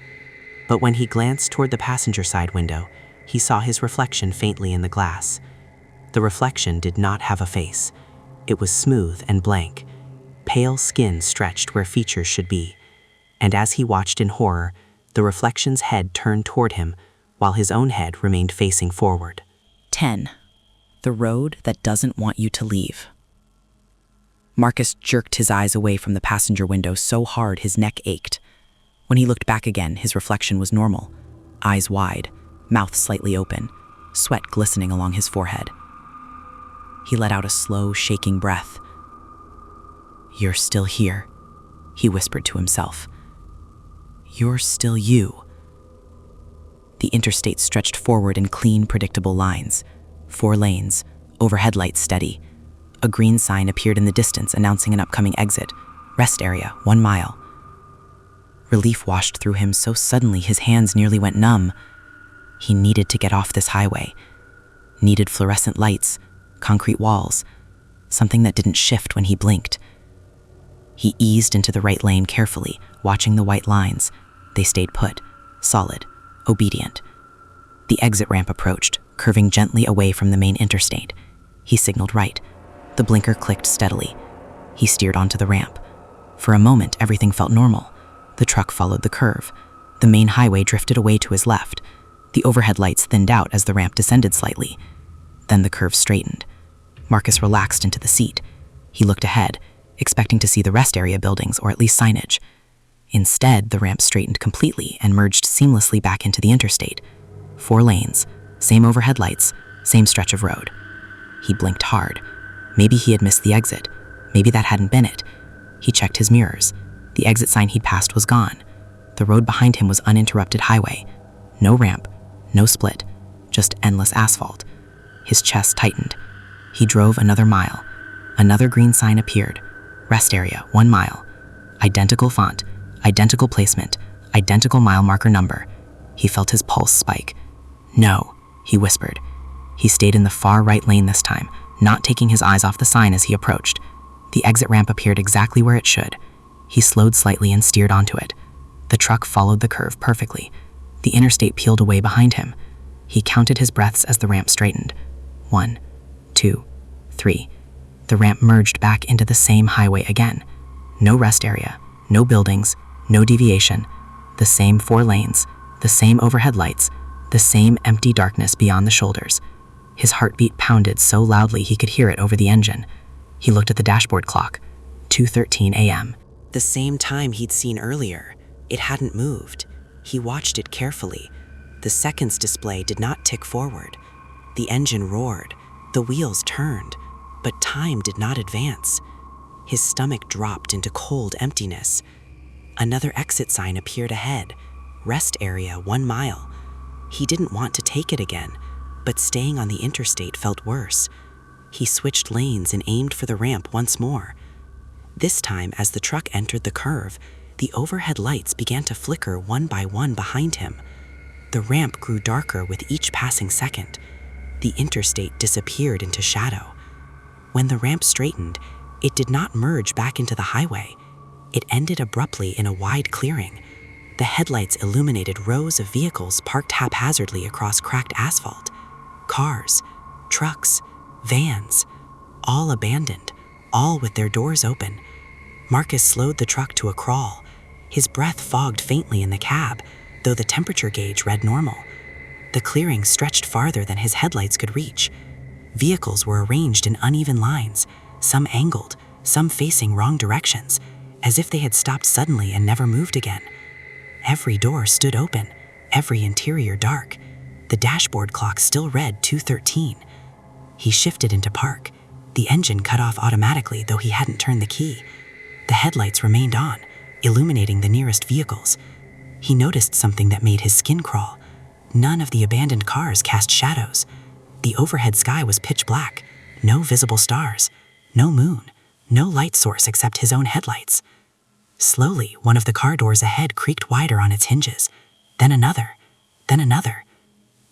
But when he glanced toward the passenger side window, he saw his reflection faintly in the glass. The reflection did not have a face. It was smooth and blank. Pale skin stretched where features should be. And as he watched in horror, the reflection's head turned toward him, while his own head remained facing forward. 10. the road that doesn't want you to leave. Marcus jerked his eyes away from the passenger window so hard his neck ached. When he looked back again, his reflection was normal. Eyes wide, mouth slightly open, sweat glistening along his forehead. He let out a slow, shaking breath. "You're still here," he whispered to himself. "You're still you." The interstate stretched forward in clean, predictable lines. 4 lanes, overhead lights steady. A green sign appeared in the distance announcing an upcoming exit. Rest area, 1 mile. Relief washed through him so suddenly his hands nearly went numb. He needed to get off this highway. Needed fluorescent lights, concrete walls, something that didn't shift when he blinked. He eased into the right lane carefully, watching the white lines. They stayed put, solid, obedient. The exit ramp approached, curving gently away from the main interstate. He signaled right. The blinker clicked steadily. He steered onto the ramp. For a moment, everything felt normal. The truck followed the curve. The main highway drifted away to his left. The overhead lights thinned out as the ramp descended slightly. Then the curve straightened. Marcus relaxed into the seat. He looked ahead, expecting to see the rest area buildings or at least signage. Instead, the ramp straightened completely and merged seamlessly back into the interstate. 4 lanes, same overhead lights, same stretch of road. He blinked hard. Maybe he had missed the exit. Maybe that hadn't been it. He checked his mirrors. The exit sign he'd passed was gone. The road behind him was uninterrupted highway. No ramp, no split, just endless asphalt. His chest tightened. He drove another mile. Another green sign appeared. Rest area, 1 mile. Identical font, identical placement, identical mile marker number. He felt his pulse spike. "No," he whispered. He stayed in the far right lane this time, not taking his eyes off the sign as he approached. The exit ramp appeared exactly where it should. He slowed slightly and steered onto it. The truck followed the curve perfectly. The interstate peeled away behind him. He counted his breaths as the ramp straightened. 1, 2, 3. The ramp merged back into the same highway again. No rest area, no buildings, no deviation. The same 4 lanes, the same overhead lights, the same empty darkness beyond the shoulders. His heartbeat pounded so loudly he could hear it over the engine. He looked at the dashboard clock. 2:13 a.m. The same time he'd seen earlier. It hadn't moved. He watched it carefully. The seconds display did not tick forward. The engine roared. The wheels turned. But time did not advance. His stomach dropped into cold emptiness. Another exit sign appeared ahead. Rest area, 1 mile. He didn't want to take it again, but staying on the interstate felt worse. He switched lanes and aimed for the ramp once more. This time, as the truck entered the curve, the overhead lights began to flicker one by one behind him. The ramp grew darker with each passing second. The interstate disappeared into shadow. When the ramp straightened, it did not merge back into the highway. It ended abruptly in a wide clearing. The headlights illuminated rows of vehicles parked haphazardly across cracked asphalt. Cars, trucks, vans, all abandoned, all with their doors open. Marcus slowed the truck to a crawl. His breath fogged faintly in the cab, though the temperature gauge read normal. The clearing stretched farther than his headlights could reach. Vehicles were arranged in uneven lines, some angled, some facing wrong directions, as if they had stopped suddenly and never moved again. Every door stood open, every interior dark. The dashboard clock still read 2:13. He shifted into park. The engine cut off automatically, though he hadn't turned the key. The headlights remained on, illuminating the nearest vehicles. He noticed something that made his skin crawl. None of the abandoned cars cast shadows. The overhead sky was pitch black, no visible stars, no moon, no light source except his own headlights. Slowly, one of the car doors ahead creaked wider on its hinges, then another, then another.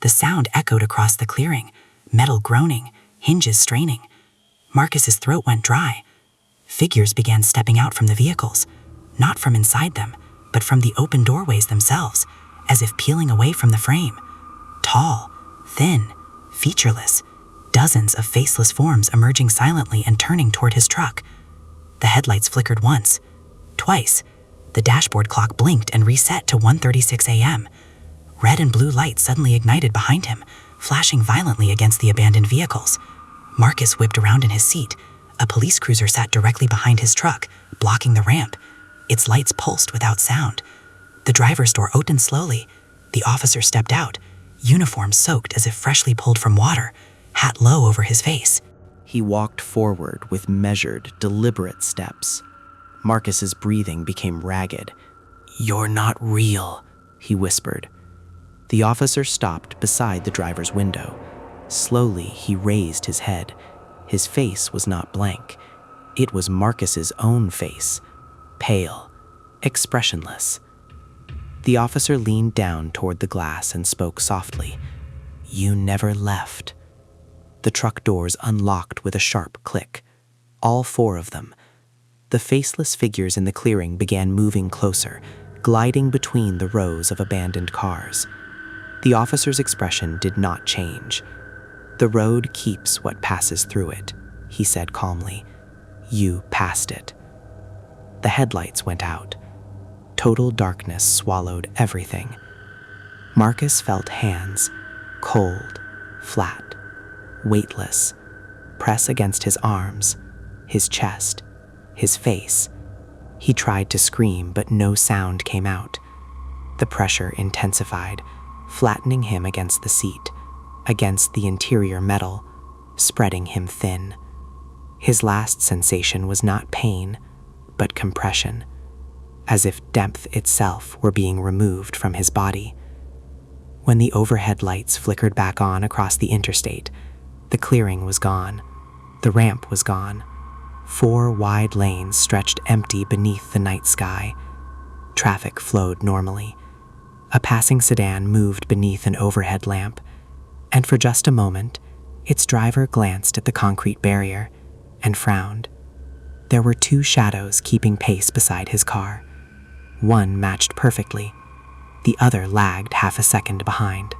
The sound echoed across the clearing, metal groaning, hinges straining. Marcus's throat went dry. Figures began stepping out from the vehicles, not from inside them, but from the open doorways themselves, as if peeling away from the frame. Tall, thin, featureless, dozens of faceless forms emerging silently and turning toward his truck. The headlights flickered once, twice. The dashboard clock blinked and reset to 1:36 a.m. Red and blue lights suddenly ignited behind him, flashing violently against the abandoned vehicles. Marcus whipped around in his seat. A police cruiser sat directly behind his truck, blocking the ramp. Its lights pulsed without sound. The driver's door opened slowly. The officer stepped out, uniform soaked as if freshly pulled from water, hat low over his face. He walked forward with measured, deliberate steps. Marcus's breathing became ragged. "You're not real," he whispered. The officer stopped beside the driver's window. Slowly, he raised his head. His face was not blank. It was Marcus's own face, pale, expressionless. The officer leaned down toward the glass and spoke softly. "You never left." The truck doors unlocked with a sharp click. All four of them. The faceless figures in the clearing began moving closer, gliding between the rows of abandoned cars. The officer's expression did not change. "The road keeps what passes through it," he said calmly. "You passed it." The headlights went out. Total darkness swallowed everything. Marcus felt hands, cold, flat, weightless, press against his arms, his chest, his face. He tried to scream, but no sound came out. The pressure intensified, flattening him against the seat, against the interior metal, spreading him thin. His last sensation was not pain, but compression, as if depth itself were being removed from his body. When the overhead lights flickered back on across the interstate, the clearing was gone. The ramp was gone. 4 wide lanes stretched empty beneath the night sky. Traffic flowed normally. A passing sedan moved beneath an overhead lamp, and for just a moment, its driver glanced at the concrete barrier and frowned. There were 2 shadows keeping pace beside his car. One matched perfectly. The other lagged half a second behind.